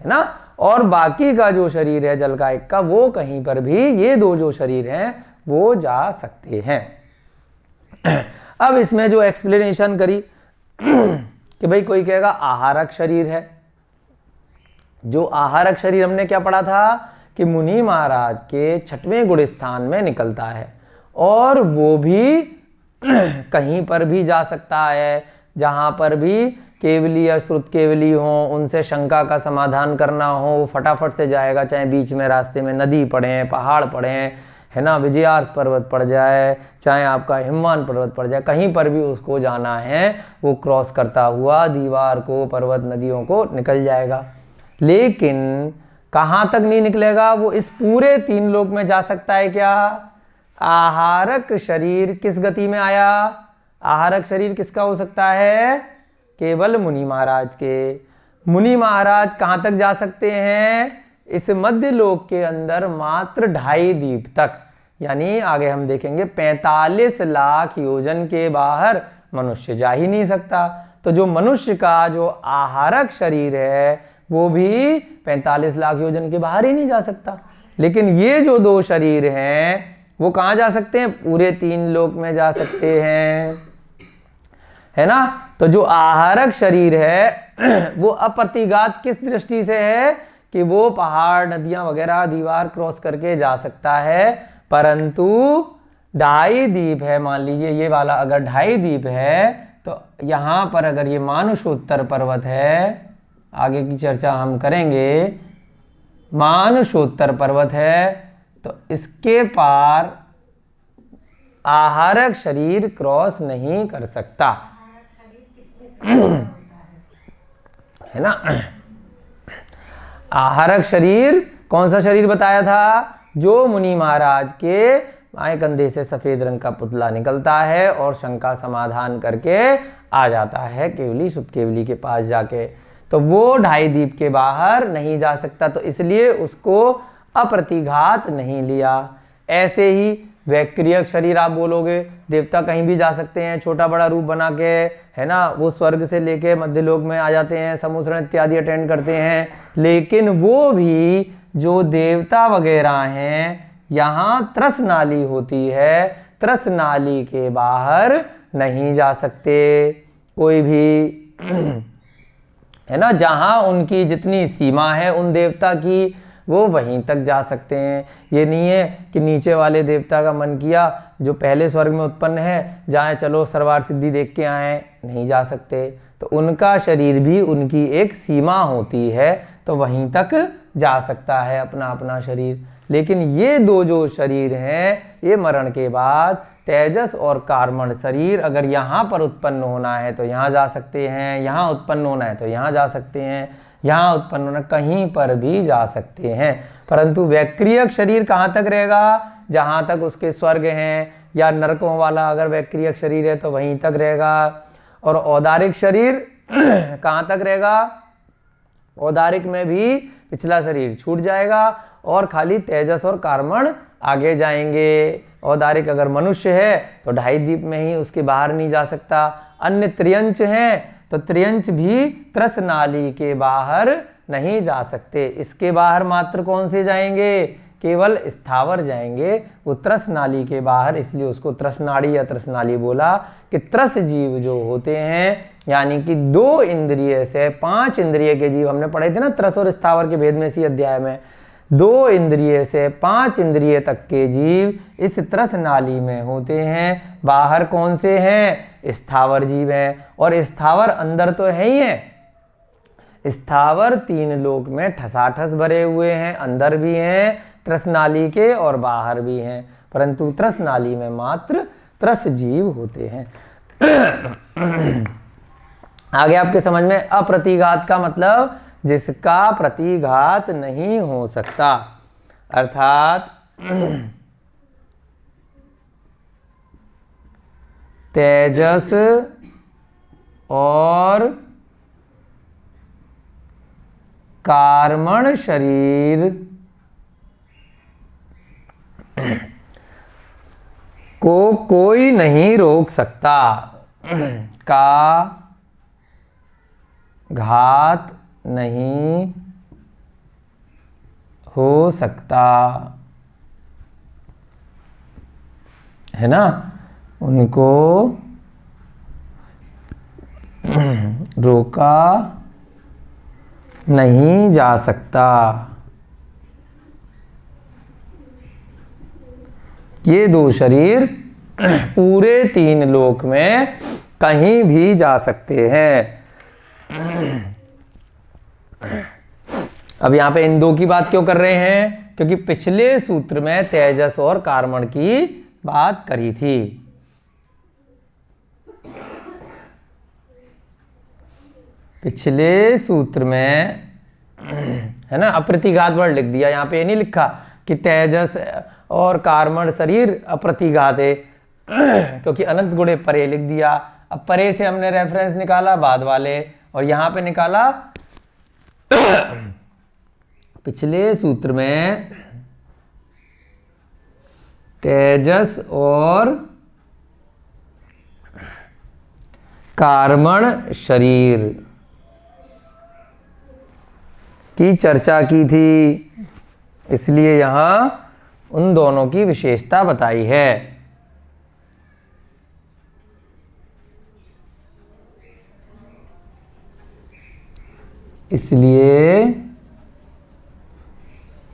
है ना। और बाकी का जो शरीर है जल का एक का, वो कहीं पर भी ये दो जो शरीर हैं वो जा सकते हैं। अब इसमें जो एक्सप्लेनेशन करी कि भाई कोई कहेगा आहारक शरीर है। जो आहारक शरीर हमने क्या पढ़ा था कि मुनि महाराज के 6वें गुण स्थान में निकलता है, और वो भी कहीं पर भी जा सकता है, जहाँ पर भी केवली या श्रुत केवली हो, उनसे शंका का समाधान करना हो, वो फटाफट से जाएगा। चाहे बीच में रास्ते में नदी पड़े, पहाड़ पड़े, है ना, विजयार्थ पर्वत पड़ जाए, चाहे आपका हिमवान पर्वत पड़ जाए, कहीं पर भी उसको जाना है वो क्रॉस करता हुआ दीवार को, पर्वत, नदियों को निकल जाएगा। लेकिन कहाँ तक नहीं निकलेगा? वो इस पूरे 3 लोक में जा सकता है क्या? आहारक शरीर किस गति में आया? आहारक शरीर किसका हो सकता है? केवल मुनि महाराज के। मुनि महाराज कहाँ तक जा सकते हैं? इस मध्य लोक के अंदर मात्र 2.5 दीप तक, यानी आगे हम देखेंगे 45 लाख योजन के बाहर मनुष्य जा ही नहीं सकता। तो जो मनुष्य का जो आहारक शरीर है वो भी 45 लाख योजन के बाहर ही नहीं जा सकता। लेकिन ये जो 2 शरीर हैं वो कहाँ जा सकते हैं? पूरे 3 लोक में जा सकते हैं, है ना। तो जो आहारक शरीर है वो अप्रतिघात किस दृष्टि से है कि वो पहाड़, नदियां वगैरह, दीवार क्रॉस करके जा सकता है। परंतु 2.5 दीप है, मान लीजिए ये वाला अगर 2.5 दीप है, तो यहाँ पर अगर ये मानुषोत्तर पर्वत है, आगे की चर्चा हम करेंगे, मानुषोत्तर पर्वत है, तो इसके पार आहारक शरीर क्रॉस नहीं कर सकता, है ना। आहारक शरीर कौन सा शरीर बताया था? जो मुनि महाराज के बाएं कंधे से सफेद रंग का पुतला निकलता है और शंका समाधान करके आ जाता है केवली, शुद्ध केवली के पास जाके, तो वो 2.5 दीप के बाहर नहीं जा सकता, तो इसलिए उसको अप्रतिघात नहीं लिया। ऐसे ही वैक्रियक शरीर आप बोलोगे, देवता कहीं भी जा सकते हैं छोटा बड़ा रूप बना के, है ना, वो स्वर्ग से लेके मध्य लोक में आ जाते हैं, समुद्र इत्यादि अटेंड करते हैं। लेकिन वो भी जो देवता वगैरह हैं, यहाँ त्रस नाली होती है, त्रस नाली के बाहर नहीं जा सकते कोई भी, है ना। जहाँ उनकी जितनी सीमा है उन देवता की, वो वहीं तक जा सकते हैं। ये नहीं है कि नीचे वाले देवता का मन किया, जो पहले स्वर्ग में उत्पन्न है, जाए चलो सर्वार्थ सिद्धि देख के आए, नहीं जा सकते। तो उनका शरीर भी, उनकी एक सीमा होती है, तो वहीं तक जा सकता है अपना अपना शरीर। लेकिन ये 2 जो शरीर हैं, ये मरण के बाद तेजस और कार्मण शरीर, अगर यहाँ पर उत्पन्न होना है तो यहाँ जा सकते हैं, यहाँ उत्पन्न होना है तो यहाँ जा सकते हैं, यहाँ उत्पन्न होना, कहीं पर भी जा सकते हैं। परंतु वैक्रियक शरीर कहाँ तक रहेगा? जहाँ तक उसके स्वर्ग हैं या नरकों वाला अगर वैक्रियक शरीर है तो वहीं तक रहेगा। और औदारिक शरीर कहाँ तक रहेगा? औदारिक में भी पिछला शरीर छूट जाएगा और खाली तेजस और कार्मण आगे जाएंगे। औदारिक अगर मनुष्य है तो 2.5 दीप में ही, उसके बाहर नहीं जा सकता। अन्य त्रियंच हैं तो त्रियंच भी त्रस नाली के बाहर नहीं जा सकते। इसके बाहर मात्र कौन से जाएंगे? केवल स्थावर जाएंगे, वो त्रस नाली के बाहर, इसलिए उसको त्रस नाड़ी या त्रस नाली बोला कि त्रस जीव जो होते हैं, यानी कि 2 इंद्रिय से 5 इंद्रिय के जीव, हमने पढ़े थे ना त्रस और स्थावर के भेद में इसी अध्याय में, 2 इंद्रिय से 5 इंद्रिय तक के जीव इस त्रस नाली में होते हैं। बाहर कौन से हैं? स्थावर जीव हैं। और स्थावर अंदर तो है ही है, स्थावर 3 लोक में ठसाठस भरे हुए हैं, अंदर भी हैं त्रस नाली के और बाहर भी हैं, परंतु त्रस नाली में मात्र त्रस जीव होते हैं। आगे आपके समझ में, अप्रतिघात का मतलब जिसका प्रतिघात नहीं हो सकता, अर्थात तेजस और कार्मण शरीर को कोई नहीं रोक सकता, का घात नहीं हो सकता, है ना। उनको रोका नहीं जा सकता। ये 2 शरीर पूरे 3 लोक में कहीं भी जा सकते हैं। अब यहां पे इन दो की बात क्यों कर रहे हैं? क्योंकि पिछले सूत्र में तेजस और कार्मण की बात करी थी। पिछले सूत्र में है ना, अप्रतिघात वर्ड लिख दिया, यहां पे ये नहीं लिखा कि तेजस और कार्मण शरीर अप्रतिघात है क्योंकि अनंत गुणे परे लिख दिया। अब परे से हमने रेफरेंस निकाला बाद वाले, और यहां पे निकाला पिछले सूत्र में तेजस और कार्मण शरीर की चर्चा की थी, इसलिए यहां उन दोनों की विशेषता बताई है। इसलिए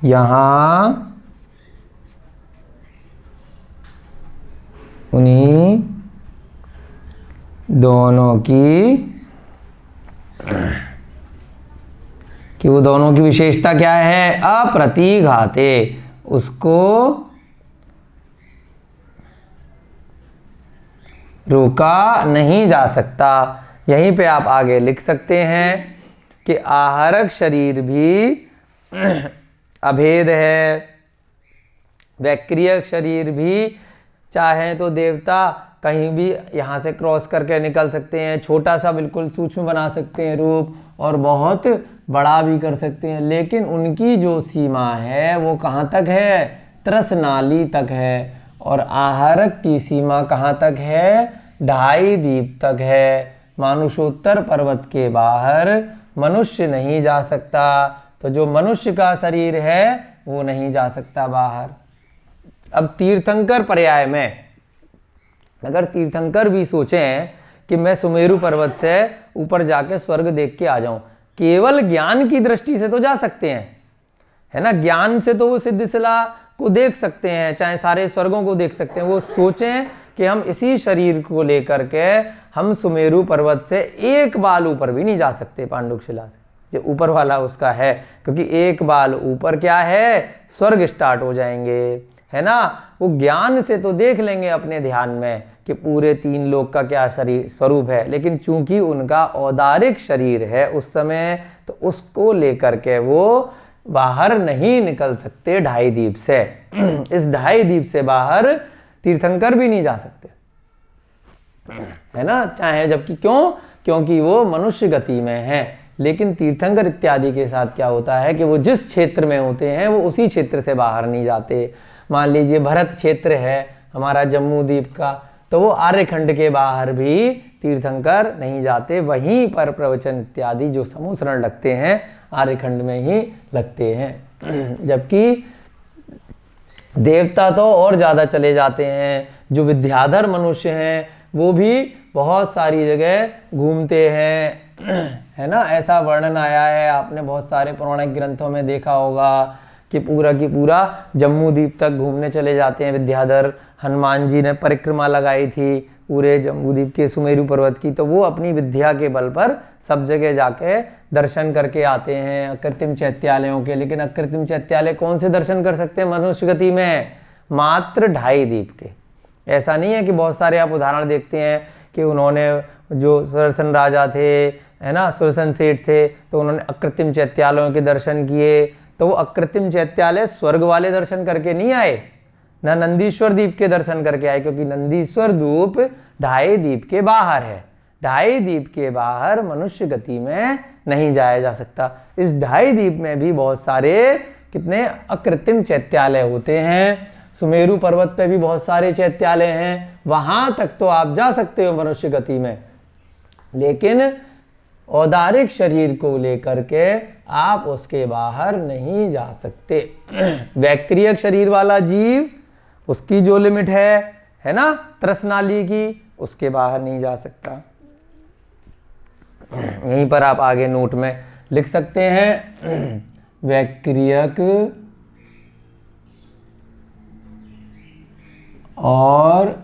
यहां उन्हीं दोनों की कि वो दोनों की विशेषता क्या है? अप्रतिघाते, उसको रोका नहीं जा सकता। यहीं पे आप आगे लिख सकते हैं कि आहारक शरीर भी अभेद है, वैक्रियक शरीर भी चाहे तो देवता कहीं भी यहाँ से क्रॉस करके निकल सकते हैं, छोटा सा बिल्कुल सूक्ष्म बना सकते हैं रूप, और बहुत बड़ा भी कर सकते हैं, लेकिन उनकी जो सीमा है वो कहाँ तक है? त्रसनाली तक है। और आहारक की सीमा कहाँ तक है? 2.5 दीप तक है। मानुषोत्तर पर्वत के बाहर मनुष्य नहीं जा सकता, तो जो मनुष्य का शरीर है वो नहीं जा सकता बाहर। अब तीर्थंकर पर्याय में अगर तीर्थंकर भी सोचें कि मैं सुमेरु पर्वत से ऊपर जाके स्वर्ग देख के आ जाऊं, केवल ज्ञान की दृष्टि से तो जा सकते हैं, है ना, ज्ञान से तो वो सिद्धशिला को देख सकते हैं, चाहे सारे स्वर्गों को देख सकते हैं। वो सोचें कि हम इसी शरीर को लेकर के हम सुमेरु पर्वत से एक बाल ऊपर भी नहीं जा सकते पांडुशिला से, जो ऊपर वाला उसका है, क्योंकि एक बाल ऊपर क्या है? स्वर्ग स्टार्ट हो जाएंगे, है ना। वो ज्ञान से तो देख लेंगे अपने ध्यान में कि पूरे 3 लोक का क्या शरीर स्वरूप है, लेकिन चूंकि उनका औदारिक शरीर है उस समय, तो उसको लेकर के वो बाहर नहीं निकल सकते 2.5 दीप से। इस 2.5 दीप से बाहर तीर्थंकर भी नहीं जा सकते, है ना, चाहे जबकि क्यों? क्योंकि वो मनुष्य गति में है। लेकिन तीर्थंकर इत्यादि के साथ क्या होता है कि वो जिस क्षेत्र में होते हैं वो उसी क्षेत्र से बाहर नहीं जाते। मान लीजिए भरत क्षेत्र है हमारा जम्मू द्वीप का, तो वो आर्यखंड के बाहर भी तीर्थंकर नहीं जाते, वहीं पर प्रवचन इत्यादि जो समूह शरण लगते हैं आर्यखंड में ही लगते हैं। जबकि देवता तो और ज़्यादा चले जाते हैं, जो विद्याधर मनुष्य हैं वो भी बहुत सारी जगह घूमते हैं, है ना। ऐसा वर्णन आया है, आपने बहुत सारे पौराणिक ग्रंथों में देखा होगा कि पूरा की पूरा जम्मू द्वीप तक घूमने चले जाते हैं विद्याधर। हनुमान जी ने परिक्रमा लगाई थी पूरे जम्मू द्वीप के सुमेरु पर्वत की, तो वो अपनी विद्या के बल पर सब जगह जाके दर्शन करके आते हैं अकृत्रिम चैत्यालयों के। लेकिन अकृत्रिम चैत्यालय कौन से दर्शन कर सकते हैं मनुष्य गति में? मात्र 2.5 दीप के। ऐसा नहीं है कि बहुत सारे आप उदाहरण देखते हैं कि उन्होंने जो सुदर्शन राजा थे, है ना, सुदर्शन सेठ थे, तो उन्होंने अकृत्रिम चैत्यालयों के दर्शन किए, तो वो अकृत्रिम चैत्यालय स्वर्ग वाले दर्शन करके नहीं आए, ना नंदीश्वर द्वीप के दर्शन करके आए, क्योंकि नंदीश्वर द्वीप 2.5 दीप के बाहर है। 2.5 दीप के बाहर मनुष्य गति में नहीं जाया जा सकता। इस 2.5 दीप में भी बहुत सारे कितने अकृत्रिम चैत्यालय होते हैं। सुमेरु पर्वत पे भी बहुत सारे चैत्यालय हैं, वहां तक तो आप जा सकते हो मनुष्य गति में, लेकिन औदारिक शरीर को लेकर के आप उसके बाहर नहीं जा सकते। वैक्रियक शरीर वाला जीव, उसकी जो लिमिट है ना, त्रसनाली की, उसके बाहर नहीं जा सकता। यहीं पर आप आगे नोट में लिख सकते हैं, वैक्रियक और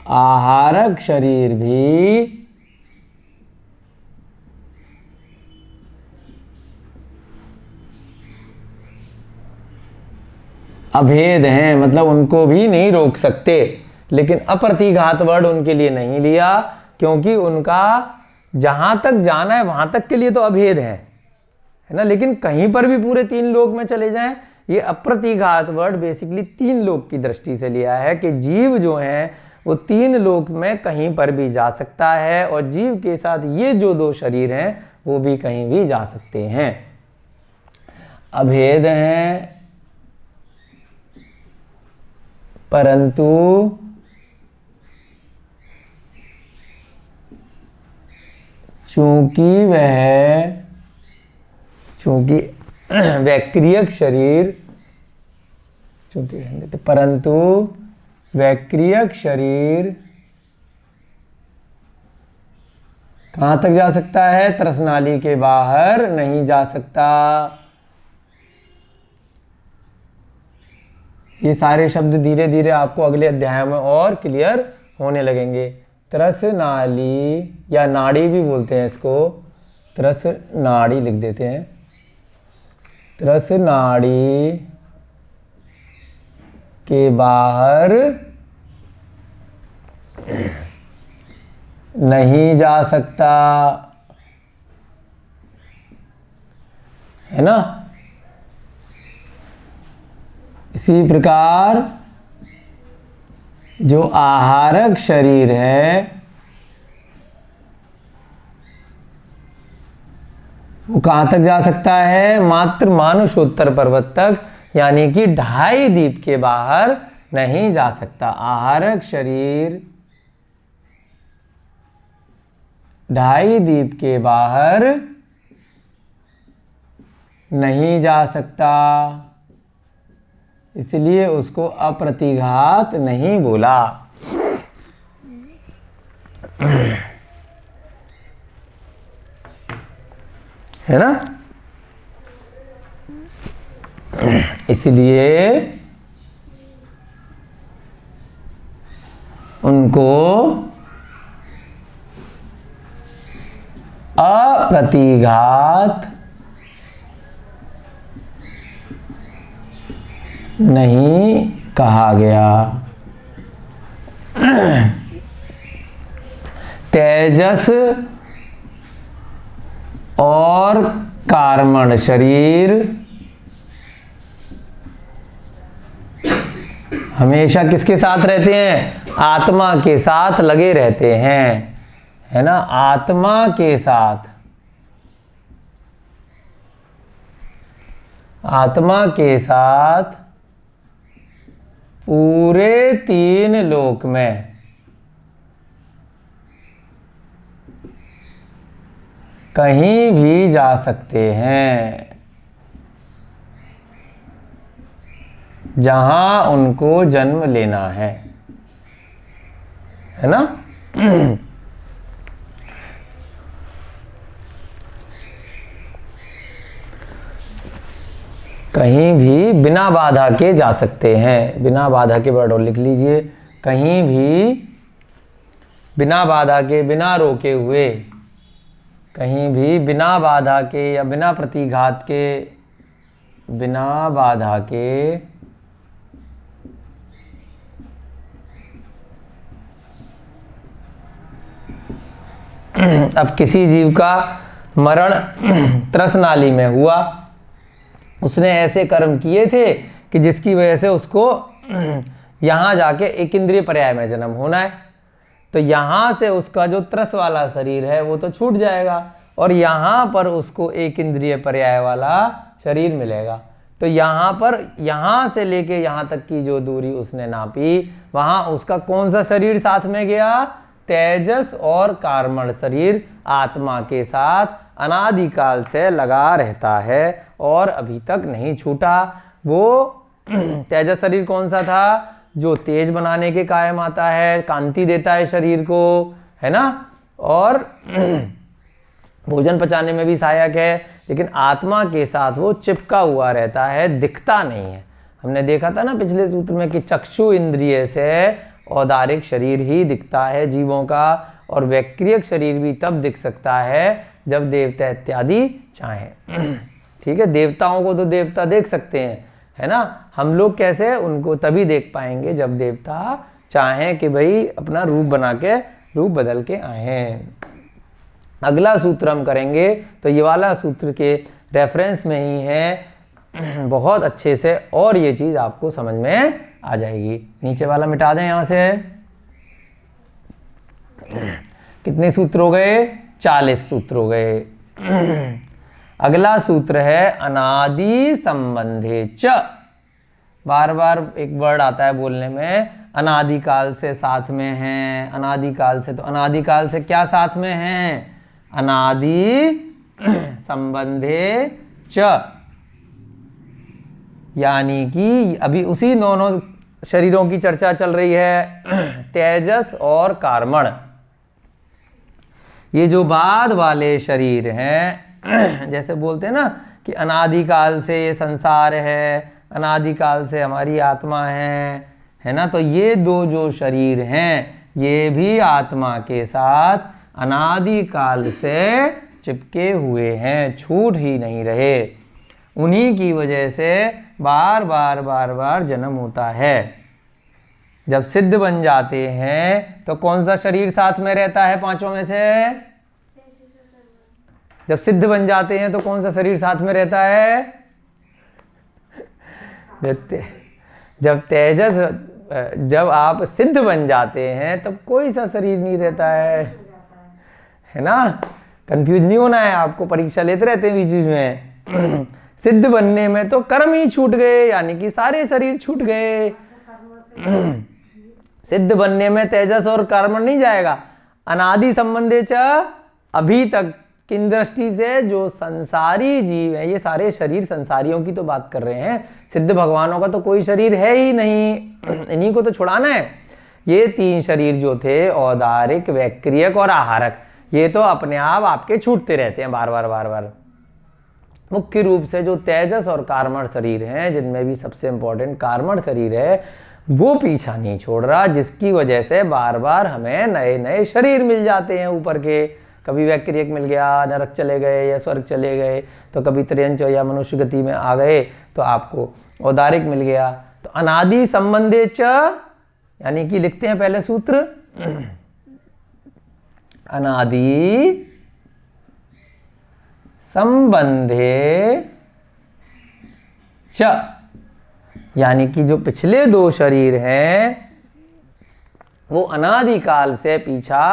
आहारक शरीर भी अभेद हैं, मतलब उनको भी नहीं रोक सकते। लेकिन अप्रतिघात वर्ड उनके लिए नहीं लिया, क्योंकि उनका जहां तक जाना है वहां तक के लिए तो अभेद है ना। लेकिन कहीं पर भी पूरे 3 लोक में चले जाएं, ये अप्रतिघात वर्ड बेसिकली 3 लोक की दृष्टि से लिया है कि जीव जो है वो 3 लोक में कहीं पर भी जा सकता है, और जीव के साथ ये जो 2 शरीर हैं वो भी कहीं भी जा सकते हैं। अभेद हैं, परंतु चूंकि वैक्रियक शरीर, परंतु वैक्रियक शरीर कहां तक जा सकता है? त्रसनाली के बाहर नहीं जा सकता। ये सारे शब्द धीरे धीरे आपको अगले अध्याय में और क्लियर होने लगेंगे। त्रस नाली या नाड़ी भी बोलते हैं इसको, त्रस नाड़ी लिख देते हैं। त्रस नाड़ी के बाहर नहीं जा सकता, है ना। इसी प्रकार जो आहारक शरीर है वो कहां तक जा सकता है? मात्र मानुषोत्तर पर्वत तक, यानी कि 2.5 दीप के बाहर नहीं जा सकता। आहारक शरीर 2.5 दीप के बाहर नहीं जा सकता, इसलिए उसको अप्रतिघात नहीं बोला। है ना। इसलिए उनको अप्रतिघात नहीं कहा गया। तेजस और कार्मण शरीर हमेशा किसके साथ रहते हैं? आत्मा के साथ लगे रहते हैं, है ना। आत्मा के साथ, आत्मा के साथ पूरे 3 लोक में कहीं भी जा सकते हैं जहां उनको जन्म लेना है ना। कहीं भी बिना बाधा के जा सकते हैं। बिना बाधा के वर्ड और लिख लीजिए। कहीं भी बिना बाधा के, बिना रोके हुए, कहीं भी बिना बाधा के या बिना प्रतिघात के, बिना बाधा के अब किसी जीव का मरण त्रसनाली में हुआ, उसने ऐसे कर्म किए थे कि जिसकी वजह से उसको यहाँ जाके एक इंद्रिय पर्याय में जन्म होना है, तो यहाँ से उसका जो त्रस वाला शरीर है वो तो छूट जाएगा और यहाँ पर उसको एक इंद्रिय पर्याय वाला शरीर मिलेगा। तो यहाँ पर, यहाँ से लेके यहाँ तक की जो दूरी उसने नापी, वहाँ उसका कौन सा शरीर साथ में गया? तेजस और कार्मण शरीर आत्मा के साथ अनादिकाल से लगा रहता है और अभी तक नहीं छूटा। वो तेजस शरीर कौन सा था? जो तेज बनाने के कायम आता है, कांति देता है शरीर को, है ना, और भोजन पचाने में भी सहायक है। लेकिन आत्मा के साथ वो चिपका हुआ रहता है, दिखता नहीं है। हमने देखा था ना पिछले सूत्र में कि चक्षु इंद्रिय से औदारिक शरीर ही दिखता है जीवों का, और वैक्रियक शरीर भी तब दिख सकता है जब देवता इत्यादि चाहें। ठीक है, देवताओं को तो देवता देख सकते हैं, है ना। हम लोग कैसे उनको तभी देख पाएंगे जब देवता चाहें कि भाई अपना रूप बना के, रूप बदल के आए। अगला सूत्र हम करेंगे तो ये वाला सूत्र के रेफरेंस में ही है बहुत अच्छे से, और ये चीज आपको समझ में आ जाएगी। नीचे वाला मिटा दें यहां से। कितने सूत्र हो गए? 40 सूत्र हो गए। अगला सूत्र है अनादि संबंधे च। बार बार एक वर्ड आता है बोलने में, अनादिकाल से साथ में है, अनादिकाल से। तो अनादिकाल से क्या साथ में है? अनादि संबंधे च, यानी कि अभी उसी दोनों शरीरों की चर्चा चल रही है, तेजस और कार्मण। ये जो बाद वाले शरीर हैं, जैसे बोलते हैं ना कि अनादिकाल से ये संसार है, अनादिकाल से हमारी आत्मा है ना। तो ये दो जो शरीर हैं ये भी आत्मा के साथ अनादिकाल से चिपके हुए हैं, छूट ही नहीं रहे। उन्हीं की वजह से बार बार जन्म होता है। जब सिद्ध बन जाते हैं तो कौन सा शरीर साथ में रहता है पांचों में से? जब सिद्ध बन जाते हैं तो कौन सा शरीर साथ में रहता है? जब आप सिद्ध बन जाते हैं तब कोई सा शरीर नहीं रहता है ना। कंफ्यूज नहीं होना है आपको, परीक्षा लेते रहते हैं बीच बीच में। सिद्ध बनने में तो कर्म ही छूट गए, यानी कि सारे शरीर छूट गए। सिद्ध बनने में तेजस और कर्म नहीं जाएगा। अनादि संबंधे च, अभी तक किन दृष्टि से जो संसारी जीव है, ये सारे शरीर संसारियों की तो बात कर रहे हैं, सिद्ध भगवानों का तो कोई शरीर है ही नहीं, इन्हीं को तो छुड़ाना है। ये 3 शरीर जो थे, औदारिक, वैक्रियक और आहारक, ये तो अपने आप आपके छूटते रहते हैं बार बार। मुख्य रूप से जो तेजस और कार्मण शरीर हैं, जिनमें भी सबसे इंपॉर्टेंट कार्मण शरीर है, वो पीछा नहीं छोड़ रहा, जिसकी वजह से बार बार हमें नए नए शरीर मिल जाते हैं ऊपर के। कभी वैक्रियक मिल गया, नरक चले गए या स्वर्ग चले गए, तो कभी त्रियंच या मनुष्य गति में आ गए तो आपको औदारिक मिल गया। तो अनादि संबंधे च, यानी कि लिखते हैं पहले सूत्र, अनादि संबंधे च, यानी कि जो पिछले 2 शरीर हैं वो अनादिकाल से पीछा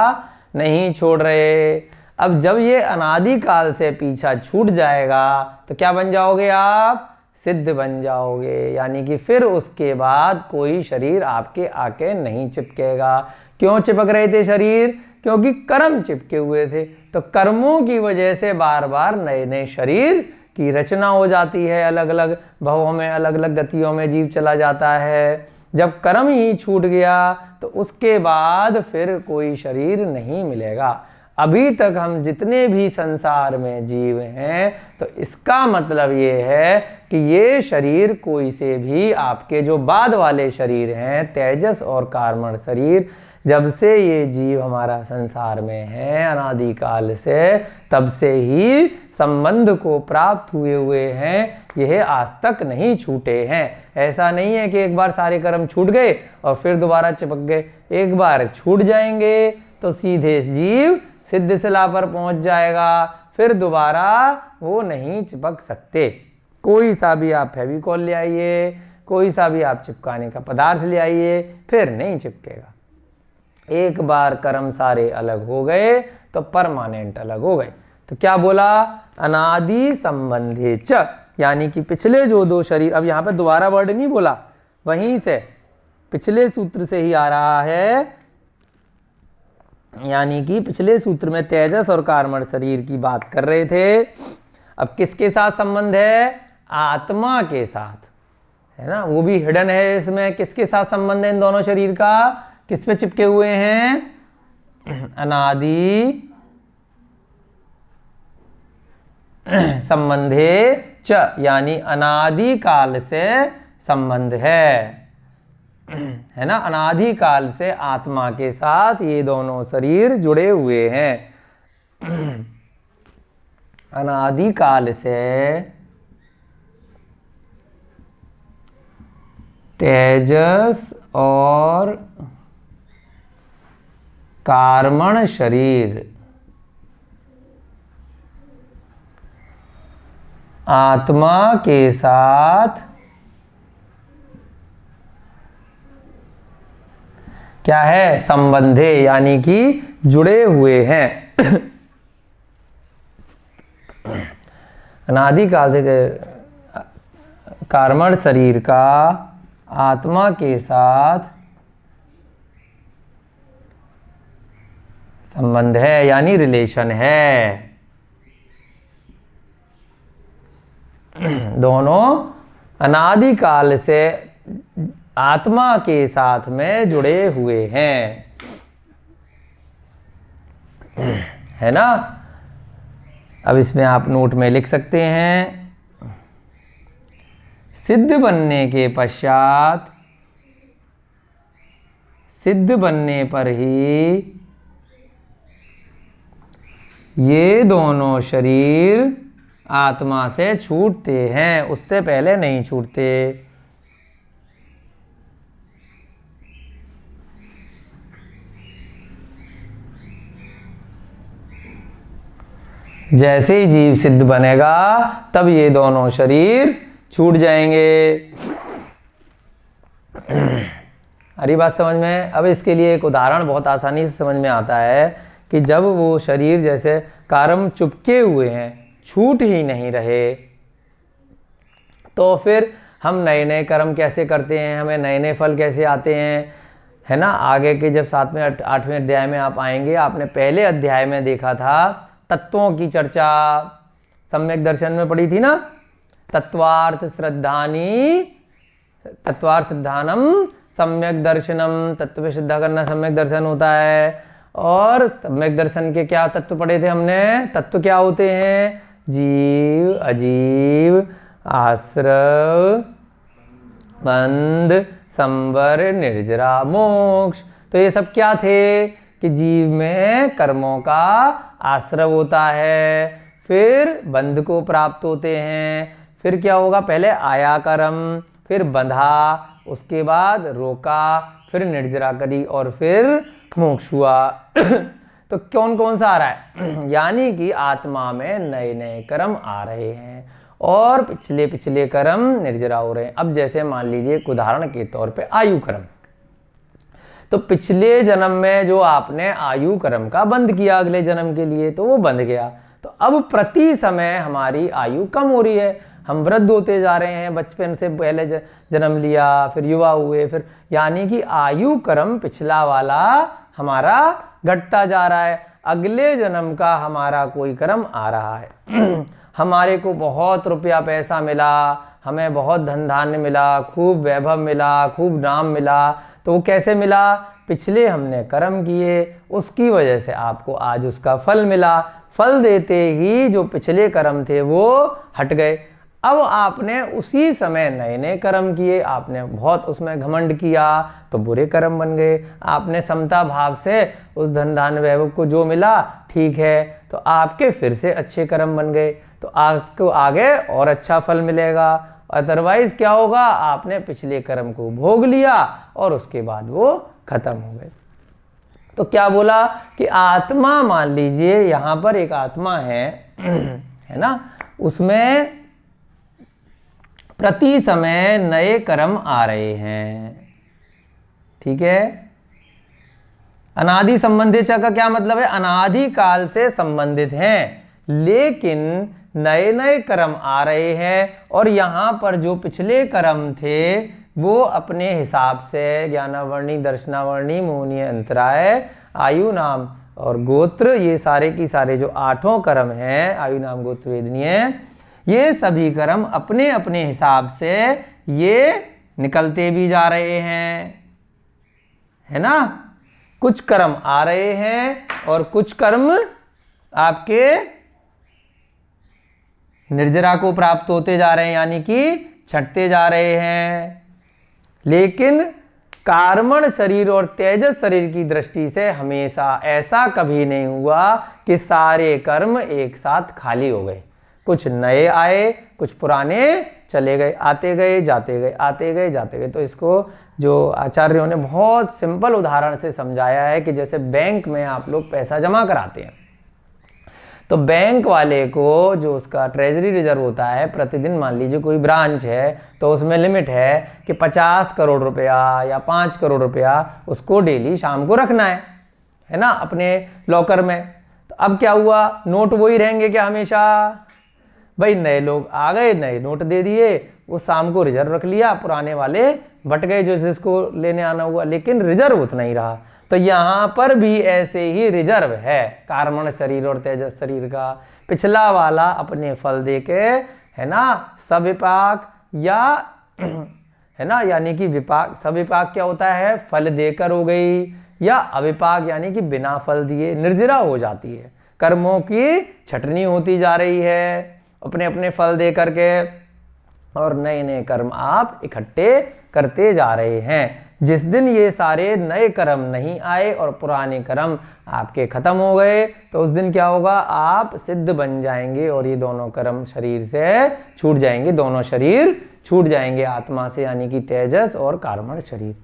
नहीं छोड़ रहे। अब जब ये अनादिकाल से पीछा छूट जाएगा तो क्या बन जाओगे आप? सिद्ध बन जाओगे, यानी कि फिर उसके बाद कोई शरीर आपके आके नहीं चिपकेगा। क्यों चिपक रहे थे शरीर? क्योंकि कर्म चिपके हुए थे। तो कर्मों की वजह से बार बार नए नए शरीर की रचना हो जाती है, अलग अलग भवों में, अलग अलग गतियों में जीव चला जाता है। जब कर्म ही छूट गया तो उसके बाद फिर कोई शरीर नहीं मिलेगा। अभी तक हम जितने भी संसार में जीव हैं, तो इसका मतलब ये है कि ये शरीर कोई से भी, आपके जो बाद वाले शरीर हैं, तेजस और कार्मण शरीर, जब से ये जीव हमारा संसार में है अनादिकाल से, तब से ही संबंध को प्राप्त हुए हैं, यह आज तक नहीं छूटे हैं। ऐसा नहीं है कि एक बार सारे कर्म छूट गए और फिर दोबारा चिपक गए। एक बार छूट जाएंगे तो सीधे जीव सिद्ध शिला पर पहुंच जाएगा, फिर दोबारा वो नहीं चिपक सकते। कोई सा भी आप फेविकॉल ले आइए, कोई सा भी आप चिपकाने का पदार्थ ले आइए, फिर नहीं चिपकेगा। एक बार कर्म सारे अलग हो गए तो परमानेंट अलग हो गए। तो क्या बोला? अनादि संबंधे च, यानी कि पिछले जो 2 शरीर, अब यहां पे दोबारा वर्ड नहीं बोला, वहीं से पिछले सूत्र से ही आ रहा है, यानी कि पिछले सूत्र में तेजस और कार्मण शरीर की बात कर रहे थे। अब किसके साथ संबंध है? आत्मा के साथ, है ना। वो भी हिडन है इसमें। किसके साथ संबंध है इन दोनों शरीर का? किस पे चिपके हुए हैं? अनादि संबंधे च, यानी अनादि काल से संबंध है। है ना, अनादिकाल से आत्मा के साथ ये दोनों शरीर जुड़े हुए हैं। अनादिकाल से तेजस और कार्मण शरीर आत्मा के साथ क्या है, संबंधे, यानी कि जुड़े हुए हैं। अनादिकाल से कार्मण शरीर का आत्मा के साथ संबंध है, यानी रिलेशन है। दोनों अनादिकाल से आत्मा के साथ में जुड़े हुए हैं, है ना। अब इसमें आप नोट में लिख सकते हैं, सिद्ध बनने के पश्चात, सिद्ध बनने पर ही ये दोनों शरीर आत्मा से छूटते हैं, उससे पहले नहीं छूटते। जैसे ही जीव सिद्ध बनेगा तब ये दोनों शरीर छूट जाएंगे। हरी बात समझ में। अब इसके लिए एक उदाहरण बहुत आसानी से समझ में आता है कि जब वो शरीर जैसे कर्म चुपके हुए हैं, छूट ही नहीं रहे, तो फिर हम नए नए कर्म कैसे करते हैं, हमें नए नए फल कैसे आते हैं, है ना। आगे के जब 7वें 8वें अध्याय में आप आएंगे, आपने पहले अध्याय में देखा था तत्वों की चर्चा, सम्यक दर्शन में पढ़ी थी ना। तत्वार्थ श्रद्धानी, तत्वार्थ श्रद्धानम सम्यक दर्शनम, तत्व पे श्रद्धा करना सम्यक दर्शन होता है। और सम्यक दर्शन के क्या तत्व पढ़े थे हमने, तत्व क्या होते हैं, जीव, अजीव, आश्रव, बंध, संवर, निर्जरा, मोक्ष। तो ये सब क्या थे कि जीव में कर्मों का आश्रव होता है, फिर बंध को प्राप्त होते हैं, फिर क्या होगा, पहले आया कर्म, फिर बंधा, उसके बाद रोका, फिर निर्जरा करी और फिर मोक्ष हुआ। तो कौन कौन सा आ रहा है, यानी कि आत्मा में नए नए कर्म आ रहे हैं और पिछले पिछले कर्म निर्जरा हो रहे हैं। अब जैसे मान लीजिए एक उदाहरण के तौर पे आयु कर्म, तो पिछले जन्म में जो आपने आयु कर्म का बंद किया अगले जन्म के लिए, तो वो बंध गया। तो अब प्रति समय हमारी आयु कम हो रही है, हम वृद्ध होते जा रहे हैं, बचपन से पहले जन्म लिया, फिर युवा हुए, फिर यानी कि आयु कर्म पिछला वाला हमारा घटता जा रहा है। अगले जन्म का हमारा कोई कर्म आ रहा है। हमारे को बहुत रुपया पैसा मिला, हमें बहुत धन धान्य मिला, खूब वैभव मिला, खूब नाम मिला, तो वो कैसे मिला, पिछले हमने कर्म किए, उसकी वजह से आपको आज उसका फल मिला। फल देते ही जो पिछले कर्म थे वो हट गए। अब आपने उसी समय नए नए कर्म किए, आपने बहुत उसमें घमंड किया तो बुरे कर्म बन गए। आपने समता भाव से उस धन धान्य वैभव को जो मिला ठीक है, तो आपके फिर से अच्छे कर्म बन गए, तो आपको आगे और अच्छा फल मिलेगा। अदरवाइज क्या होगा, आपने पिछले कर्म को भोग लिया और उसके बाद वो खत्म हो गए। तो क्या बोला कि आत्मा, मान लीजिए यहां पर एक आत्मा है ना, उसमें प्रति समय नए कर्म आ रहे हैं, ठीक है। अनादि संबंधित का क्या मतलब है, अनादि काल से संबंधित हैं, लेकिन नए नए कर्म आ रहे हैं। और यहाँ पर जो पिछले कर्म थे वो अपने हिसाब से ज्ञानावर्णी, दर्शनावर्णी, मोहनीय, अंतराय, आयु, नाम और गोत्र, ये सारे की सारे जो 8 कर्म हैं, आयु, नाम, गोत्र, वेदनीय, ये सभी कर्म अपने अपने हिसाब से ये निकलते भी जा रहे हैं, है ना। कुछ कर्म आ रहे हैं और कुछ कर्म आपके निर्जरा को प्राप्त होते जा रहे हैं, यानी कि छटते जा रहे हैं। लेकिन कार्मण शरीर और तेजस शरीर की दृष्टि से हमेशा ऐसा कभी नहीं हुआ कि सारे कर्म एक साथ खाली हो गए। कुछ नए आए, कुछ पुराने चले गए, आते गए जाते गए, आते गए जाते गए। तो इसको जो आचार्यों ने बहुत सिंपल उदाहरण से समझाया है कि जैसे बैंक में आप लोग पैसा जमा कराते हैं, तो बैंक वाले को जो उसका ट्रेजरी रिजर्व होता है, प्रतिदिन मान लीजिए कोई ब्रांच है तो उसमें लिमिट है कि 50 करोड़ रुपया या 5 करोड़ रुपया उसको डेली शाम को रखना है ना, अपने लॉकर में। तो अब क्या हुआ, नोट वही रहेंगे क्या हमेशा? भाई नए लोग आ गए, नए नोट दे दिए, वो शाम को रिजर्व रख लिया, पुराने वाले बट गए जो जिसको लेने आना हुआ, लेकिन रिजर्व उतना ही रहा। तो यहाँ पर भी ऐसे ही रिजर्व है कार्मण शरीर और तेजस शरीर का। पिछला वाला अपने फल देके, है ना, सविपाक या है ना, यानी कि विपाक, सविपाक क्या होता है, फल देकर हो गई, या अविपाक यानी कि बिना फल दिए निर्जरा हो जाती है, कर्मों की छटनी होती जा रही है अपने अपने फल दे करके, और नए नए कर्म आप इकट्ठे करते जा रहे हैं। जिस दिन ये सारे नए कर्म नहीं आए और पुराने कर्म आपके खत्म हो गए, तो उस दिन क्या होगा, आप सिद्ध बन जाएंगे और ये दोनों कर्म शरीर से छूट जाएंगे, दोनों शरीर छूट जाएंगे आत्मा से, यानी कि तेजस और कार्मण शरीर,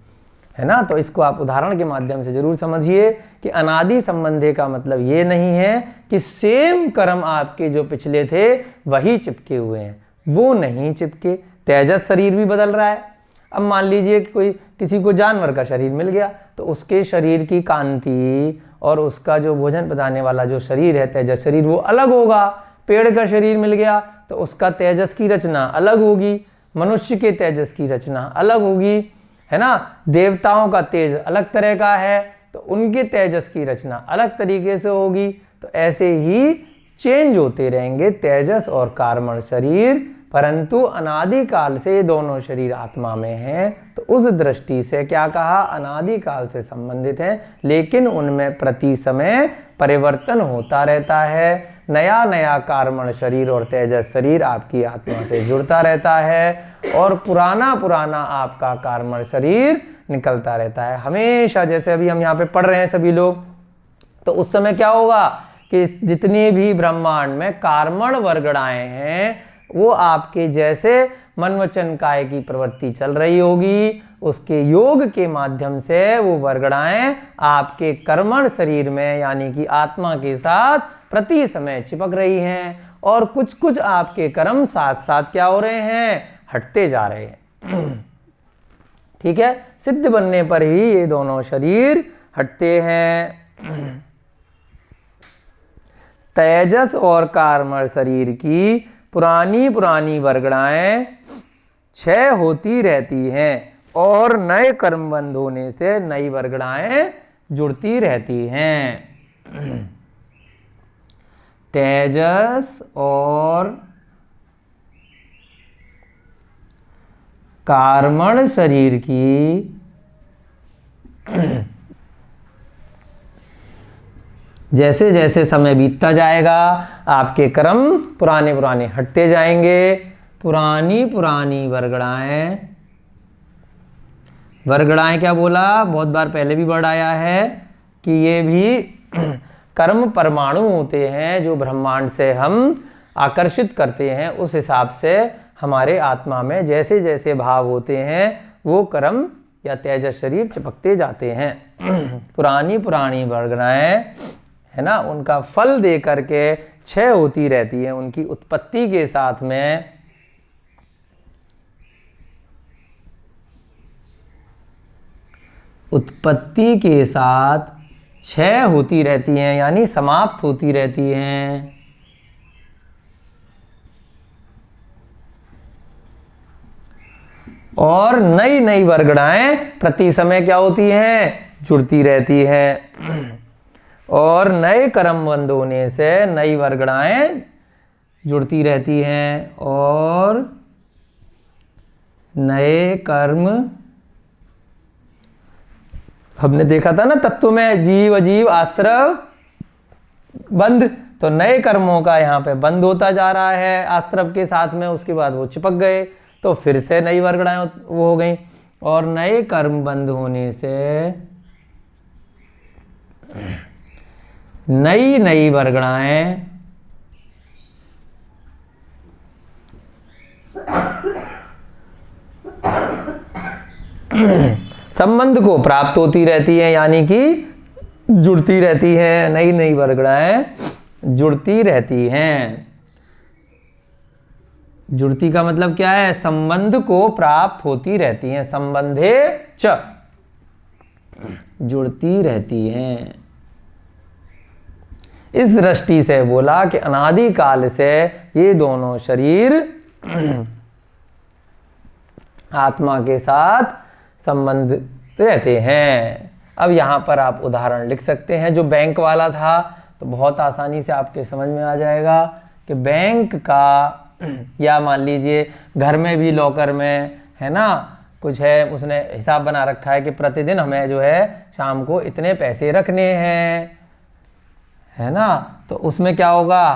है ना। तो इसको आप उदाहरण के माध्यम से जरूर समझिए कि अनादि संबंधे का मतलब ये नहीं है कि सेम कर्म आपके जो पिछले थे वही चिपके हुए हैं, वो नहीं चिपके। तेजस शरीर भी बदल रहा है। अब मान लीजिए कि कोई किसी को जानवर का शरीर मिल गया, तो उसके शरीर की कांति और उसका जो भोजन पचाने वाला जो शरीर है तेजस शरीर, वो अलग होगा। पेड़ का शरीर मिल गया तो उसका तेजस की रचना अलग होगी, मनुष्य के तेजस की रचना अलग होगी, है ना। देवताओं का तेज अलग तरह का है तो उनके तेजस की रचना अलग तरीके से होगी। तो ऐसे ही चेंज होते रहेंगे तेजस और कार्मण शरीर, परंतु अनादिकाल से दोनों शरीर आत्मा में हैं। तो उस दृष्टि से क्या कहा, अनादिकाल से संबंधित हैं, लेकिन उनमें प्रति समय परिवर्तन होता रहता है। नया नया कार्मण शरीर और तेजस शरीर आपकी आत्मा से जुड़ता रहता है और पुराना पुराना आपका कार्मण शरीर निकलता रहता है हमेशा। जैसे अभी हम यहाँ पे पढ़ रहे हैं सभी लोग, तो उस समय क्या होगा कि जितनी भी ब्रह्मांड में कार्मण वर्गणाएं हैं वो आपके जैसे मन वचन काय की प्रवृत्ति चल रही होगी, उसके योग के माध्यम से वो वर्गणाएं आपके कर्मण शरीर में यानी कि आत्मा के साथ प्रति समय चिपक रही हैं, और कुछ कुछ आपके कर्म साथ साथ क्या हो रहे हैं, हटते जा रहे हैं। ठीक है, सिद्ध बनने पर ही ये दोनों शरीर हटते हैं। तेजस और कार्मण शरीर की पुरानी पुरानी वर्गणाएं क्षय होती रहती हैं और नए कर्म बंध होने से नई वर्गणाएं जुड़ती रहती हैं। तेजस और कार्मण शरीर की जैसे जैसे समय बीतता जाएगा आपके कर्म पुराने पुराने हटते जाएंगे। पुरानी पुरानी वर्गणाएं क्या बोला, बहुत बार पहले भी वर्ड आया है कि ये भी कर्म परमाणु होते हैं जो ब्रह्मांड से हम आकर्षित करते हैं। उस हिसाब से हमारे आत्मा में जैसे जैसे भाव होते हैं वो कर्म या तेजस शरीर चिपकते जाते हैं। पुरानी पुरानी वर्गणाएं, है ना, उनका फल दे करके क्षय होती रहती है। उनकी उत्पत्ति के साथ में क्षय होती रहती हैं, यानी समाप्त होती रहती हैं। और नई नई वर्गणाएं प्रति समय क्या होती हैं, जुड़ती रहती हैं। और नए कर्म बंध होने से नई वर्गणाएं जुड़ती रहती हैं और नए कर्म, हमने देखा था ना तत्व में जीव अजीव आश्रव बंध, तो नए कर्मों का यहाँ पे बंद होता जा रहा है आश्रव के साथ में, उसके बाद वो चिपक गए तो फिर से नई वर्गणाएं वो हो गई। और नए कर्म बंद होने से नई नई वर्गणाएं संबंध को प्राप्त होती रहती है, यानी कि जुड़ती रहती हैं, नई नई वर्गणाएं जुड़ती रहती हैं। जुड़ती का मतलब क्या है? संबंध को प्राप्त होती रहती हैं, संबंधे च जुड़ती रहती हैं। इस दृष्टि से बोला कि अनादि काल से ये दोनों शरीर आत्मा के साथ संबंध रहते हैं। अब यहाँ पर आप उदाहरण लिख सकते हैं। जो बैंक वाला था तो बहुत आसानी से आपके समझ में आ जाएगा कि बैंक का, या मान लीजिए घर में भी लॉकर में है ना कुछ है, उसने हिसाब बना रखा है कि प्रतिदिन हमें जो है शाम को इतने पैसे रखने हैं, है ना। तो उसमें क्या होगा,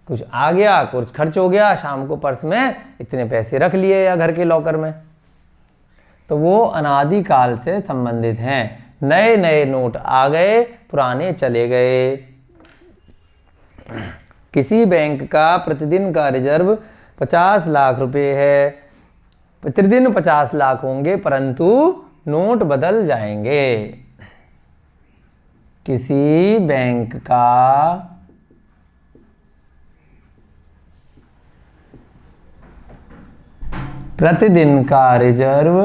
कुछ आ गया, कुछ खर्च हो गया, शाम को पर्स में इतने पैसे रख लिए या घर के लॉकर में, तो वो अनादि काल से संबंधित हैं। नए नए नोट आ गए, पुराने चले गए। किसी बैंक का प्रतिदिन का रिजर्व 50 लाख रुपए है, प्रतिदिन 50 लाख होंगे, परंतु नोट बदल जाएंगे। किसी बैंक का प्रतिदिन का रिजर्व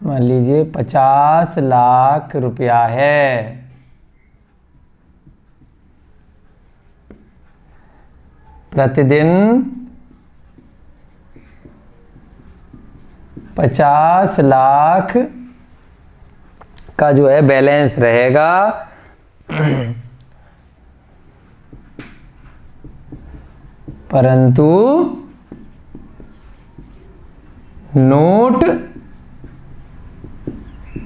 मान लीजिए 50 लाख रुपया है, प्रतिदिन 50 लाख का जो है बैलेंस रहेगा। परंतु नोट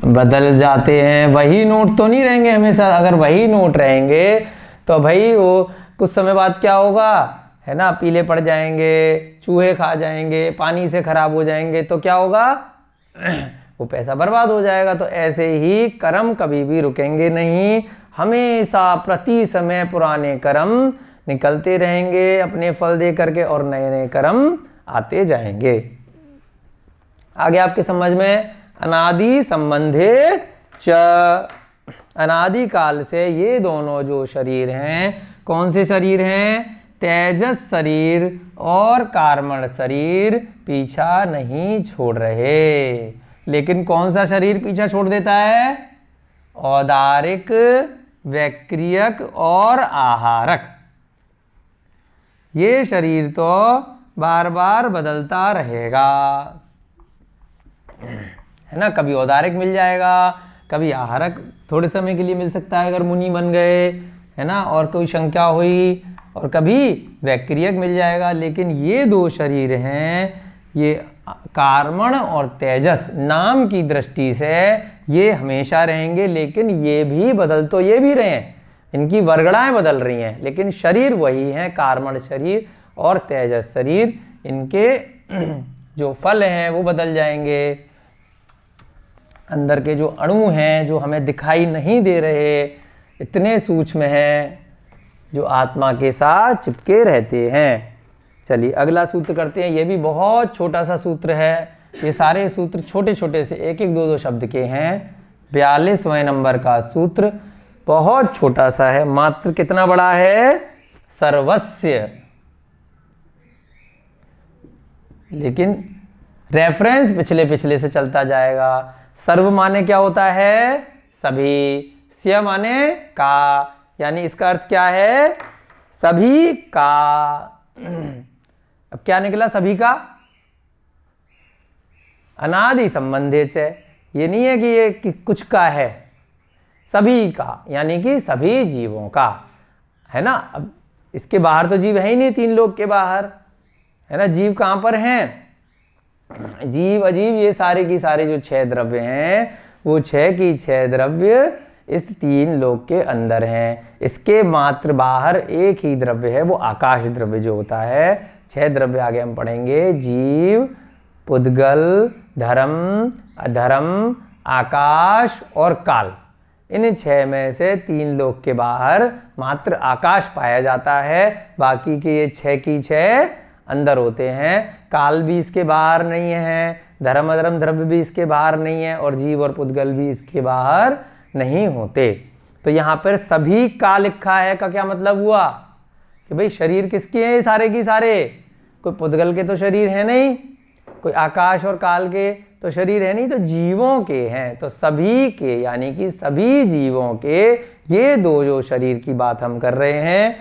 बदल जाते हैं। वही नोट तो नहीं रहेंगे हमेशा। अगर वही नोट रहेंगे तो भाई वो कुछ समय बाद क्या होगा, है ना, पीले पड़ जाएंगे, चूहे खा जाएंगे, पानी से खराब हो जाएंगे, तो क्या होगा, वो पैसा बर्बाद हो जाएगा। तो ऐसे ही कर्म कभी भी रुकेंगे नहीं, हमेशा प्रति समय पुराने कर्म निकलते रहेंगे अपने फल दे करके, और नए नए कर्म आते जाएंगे। आगे आपके समझ में, अनादि संबंधे च, अनादि काल से ये दोनों जो शरीर हैं, कौन से शरीर हैं, तेजस शरीर और कार्मण शरीर पीछा नहीं छोड़ रहे। लेकिन कौन सा शरीर पीछा छोड़ देता है, औदारिक, वैक्रियक और आहारक। ये शरीर तो बार बार बदलता रहेगा, है ना। कभी औदारिक मिल जाएगा, कभी आहारक थोड़े समय के लिए मिल सकता है अगर मुनि बन गए, है ना, और कोई संख्या हुई, और कभी वैक्रियक मिल जाएगा। लेकिन ये दो शरीर हैं, ये कार्मण और तेजस, नाम की दृष्टि से ये हमेशा रहेंगे, लेकिन ये भी बदल तो ये भी रहे हैं, इनकी वर्गणाएं बदल रही हैं, लेकिन शरीर वही हैं, कार्मण शरीर और तेजस शरीर। इनके जो फल हैं वो बदल जाएंगे, अंदर के जो अणु हैं जो हमें दिखाई नहीं दे रहे, इतने सूक्ष्म हैं, जो आत्मा के साथ चिपके रहते हैं। चलिए अगला सूत्र करते हैं। ये भी बहुत छोटा सा सूत्र है, ये सारे सूत्र छोटे छोटे से एक एक दो दो शब्द के हैं। 42वें नंबर का सूत्र बहुत छोटा सा है, मात्र कितना बड़ा है, सर्वस्य। लेकिन रेफरेंस पिछले पिछले से चलता जाएगा। सर्व माने क्या होता है, सभी, स्य माने का, यानी इसका अर्थ क्या है, सभी का। अब क्या निकला, सभी का, अनादि संबंधित है। ये नहीं है कि ये कुछ का है, सभी का, यानी कि सभी जीवों का, है ना। अब इसके बाहर तो जीव है ही नहीं, 3 लोक के बाहर, है ना। जीव कहाँ पर हैं, जीव अजीव ये सारे की सारे जो 6 द्रव्य हैं, वो 6 की 6 द्रव्य इस 3 लोक के अंदर हैं। इसके मात्र बाहर एक ही द्रव्य है, वो आकाश द्रव्य जो होता है, छह द्रव्य आगे हम पढ़ेंगे, जीव, पुद्गल, धर्म, अधर्म, आकाश और काल। इन छह में से तीन लोक के बाहर मात्र आकाश पाया जाता है, बाकी के ये छह की छह अंदर होते हैं। काल भी इसके बाहर नहीं है, धर्म अधर्म द्रव्य भी इसके बाहर नहीं है, और जीव और पुद्गल भी इसके बाहर नहीं होते। तो यहाँ पर सभी का लिखा है का क्या मतलब हुआ कि भाई शरीर किसके हैं सारे की सारे? कोई पुद्गल के तो शरीर है नहीं, कोई आकाश और काल के तो शरीर है नहीं, तो जीवों के हैं। तो सभी के यानी कि सभी जीवों के ये दो जो शरीर की बात हम कर रहे हैं,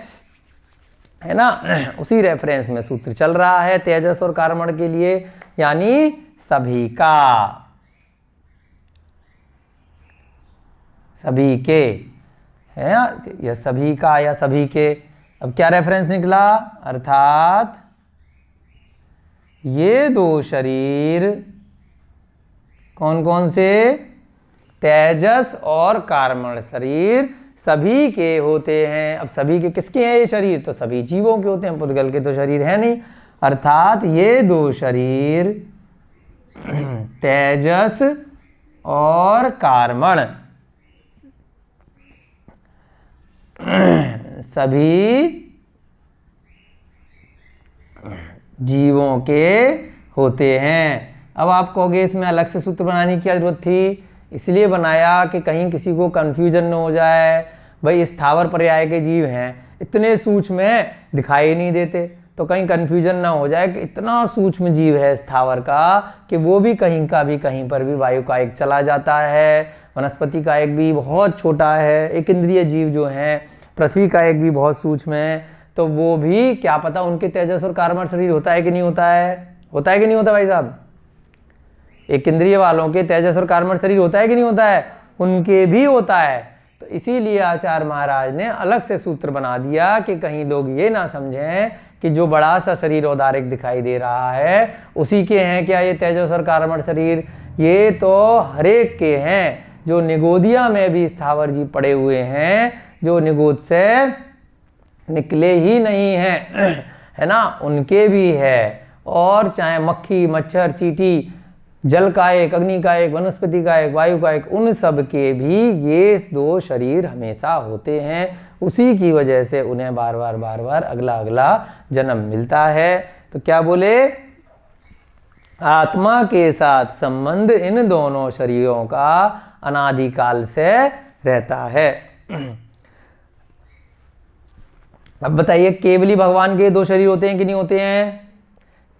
है ना, उसी रेफरेंस में सूत्र चल रहा है तेजस और कर्मण के लिए, यानी सभी का, सभी के है या सभी का या सभी के। अब क्या रेफरेंस निकला? अर्थात ये दो शरीर कौन कौन से? तेजस और कर्मण शरीर सभी के होते हैं। अब सभी के किसके हैं ये शरीर? तो सभी जीवों के होते हैं, पुद्गल के तो शरीर है नहीं। अर्थात ये दो शरीर तेजस और कर्मण सभी जीवों के होते हैं। अब आप कहोगे इसमें अलग से सूत्र बनाने की जरूरत थी, इसलिए बनाया कि कहीं किसी को कंफ्यूजन न हो जाए। भाई स्थावर पर्याय के जीव हैं, इतने सूक्ष्म हैं, दिखाई नहीं देते, तो कहीं कंफ्यूजन ना हो जाए कि इतना सूक्ष्म जीव है स्थावर का कि वो भी कहीं का भी कहीं पर भी वायु का एक चला जाता है, वनस्पति का एक भी बहुत छोटा है, एक इंद्रिय जीव जो हैं, पृथ्वी का एक भी बहुत सूक्ष्म है, तो वो भी क्या पता उनके तेजस और कर्मण शरीर होता है कि नहीं होता है? होता है कि नहीं होता भाई साहब? एक इंद्रिय वालों के तेजस और कर्मण शरीर होता है कि नहीं होता है? उनके भी होता है। तो इसीलिए आचार्य महाराज ने अलग से सूत्र बना दिया कि कहीं लोग ये ना समझें कि जो बड़ा सा शरीर औदारिक दिखाई दे रहा है उसी के हैं क्या ये तेजस और कर्मण शरीर? ये तो हरेक के हैं। जो निगोदिया में भी स्थावर जीव पड़े हुए हैं, जो निगोद से निकले ही नहीं हैं, है ना, उनके भी है। और चाहे मक्खी, मच्छर, चींटी, जल का एक, अग्नि का एक, वनस्पति का एक, वायु का एक, उन सब के भी ये दो शरीर हमेशा होते हैं। उसी की वजह से उन्हें बार बार अगला अगला जन्म मिलता है। तो क्या बोले? आत्मा के साथ संबंध इन दोनों शरीरों का अनादिकाल से रहता है। अब बताइए, केवली भगवान के दो शरीर होते हैं कि नहीं होते हैं?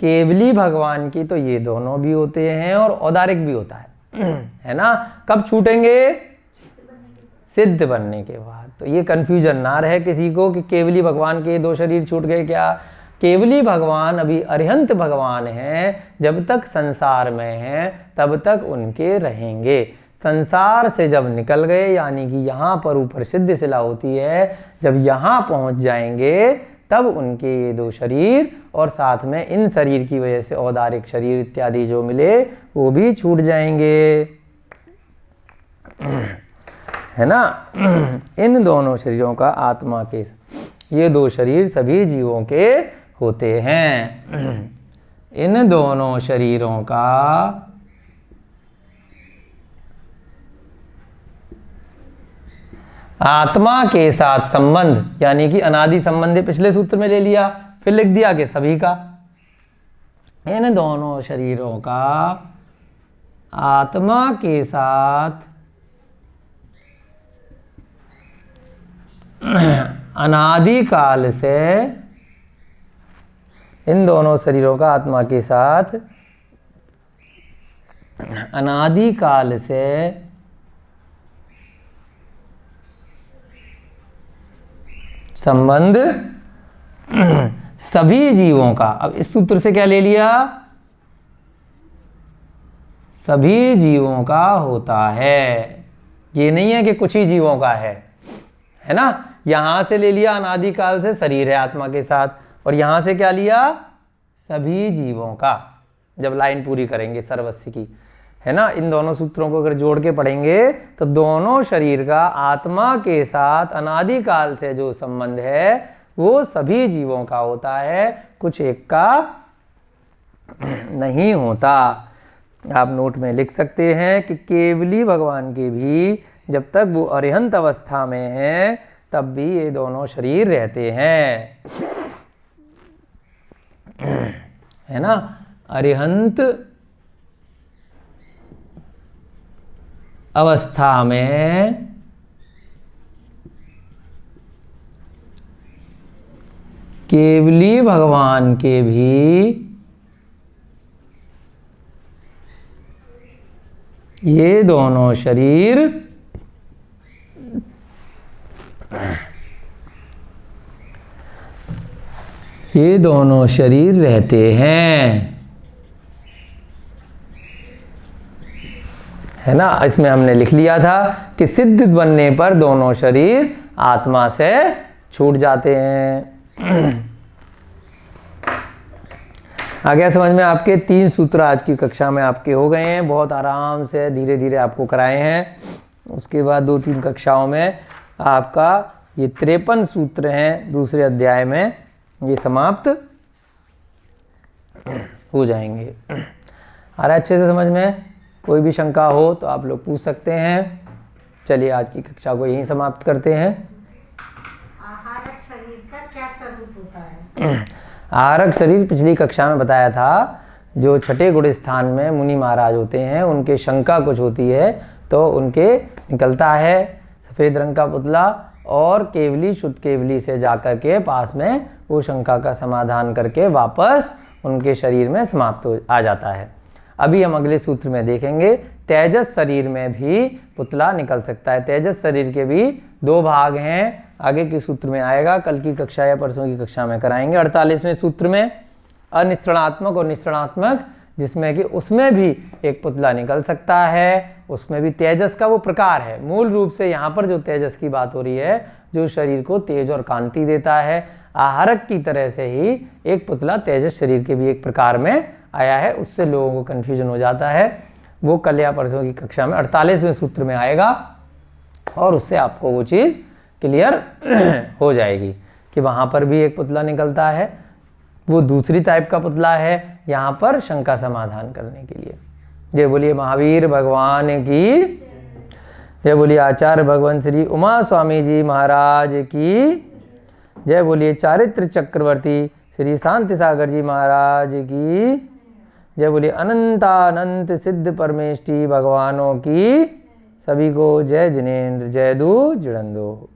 केवली भगवान की तो ये दोनों भी होते हैं और औदारिक भी होता है ना। कब छूटेंगे? सिद्ध बनने के बाद। तो ये कंफ्यूजन ना रहे किसी को कि केवली भगवान के दो शरीर छूट गए क्या। केवली भगवान अभी अरिहंत भगवान हैं, जब तक संसार में हैं तब तक उनके रहेंगे। संसार से जब निकल गए, यानी कि यहाँ पर ऊपर सिद्ध शिला होती है, जब यहाँ पहुँच जाएंगे तब उनके ये दो शरीर और साथ में इन शरीर की वजह से औदारिक शरीर इत्यादि जो मिले वो भी छूट जाएंगे, है ना। इन दोनों शरीरों का आत्मा के, ये दो शरीर सभी जीवों के होते हैं। इन दोनों शरीरों का आत्मा के साथ संबंध, यानी कि अनादि संबंध पिछले सूत्र में ले लिया, फिर लिख दिया कि सभी का। इन दोनों शरीरों का आत्मा के साथ अनादिकाल से, इन दोनों शरीरों का आत्मा के साथ अनादिकाल से संबंध सभी जीवों का। अब इस सूत्र से क्या ले लिया? सभी जीवों का होता है, ये नहीं है कि कुछ ही जीवों का है ना। यहां से ले लिया अनादिकाल से शरीर है आत्मा के साथ, और यहां से क्या लिया? सभी जीवों का। जब लाइन पूरी करेंगे सर्वस्व की, है ना, इन दोनों सूत्रों को अगर जोड़ के पढ़ेंगे तो दोनों शरीर का आत्मा के साथ अनादिकाल से जो संबंध है वो सभी जीवों का होता है, कुछ एक का नहीं होता। आप नोट में लिख सकते हैं कि केवली भगवान के भी जब तक वो अरिहंत अवस्था में हैं तब भी ये दोनों शरीर रहते हैं, है ना। अरिहंत अवस्था में केवली भगवान के भी ये दोनों शरीर रहते हैं, है ना। इसमें हमने लिख लिया था कि सिद्ध बनने पर दोनों शरीर आत्मा से छूट जाते हैं। आ गया समझ में। आपके 3 सूत्र आज की कक्षा में आपके हो गए हैं, बहुत आराम से धीरे धीरे आपको कराए हैं। उसके बाद 2-3 कक्षाओं में आपका ये 53 सूत्र हैं दूसरे अध्याय में, ये समाप्त हो जाएंगे। आ रहा है अच्छे से समझ में? कोई भी शंका हो तो आप लोग पूछ सकते हैं। चलिए आज की कक्षा को यहीं समाप्त करते हैं। आहारक शरीर का क्या स्वरूप होता है? आहारक शरीर पिछली कक्षा में बताया था, जो छठे गुण स्थान में मुनि महाराज होते हैं, उनके शंका कुछ होती है तो उनके निकलता है सफ़ेद रंग का पुतला, और केवली शुद्ध केवली से जाकर के पास में वो शंका का समाधान करके वापस उनके शरीर में समाप्त आ जाता है। अभी हम अगले सूत्र में देखेंगे, तेजस शरीर में भी पुतला निकल सकता है। तेजस शरीर के भी 2 भाग हैं, आगे के सूत्र में आएगा, कल की कक्षा या परसों की कक्षा में कराएंगे। 48वें सूत्र में अनिश्रणात्मक और निश्रणात्मक, जिसमें कि उसमें भी एक पुतला निकल सकता है, उसमें भी तेजस का वो प्रकार है। मूल रूप से यहाँ पर जो तेजस की बात हो रही है, जो शरीर को तेज और कांति देता है, आहारक की तरह से ही एक पुतला तेजस शरीर के भी एक प्रकार में आया है। उससे लोगों को कन्फ्यूजन हो जाता है, वो कल या परसों की कक्षा में 48वें सूत्र में आएगा, और उससे आपको वो चीज़ क्लियर हो जाएगी कि वहाँ पर भी एक पुतला निकलता है, वो दूसरी टाइप का पुतला है यहाँ पर शंका समाधान करने के लिए। जय बोलिए महावीर भगवान की, जय बोलिए आचार्य भगवान श्री उमा स्वामी जी महाराज की, जय बोलिए चारित्र चक्रवर्ती श्री शांति सागर जी महाराज की, जय बोलिए अनंतानंत सिद्ध परमेष्टि भगवानों की। सभी को जय जिनेन्द्र, जय दू जुड़ंदो।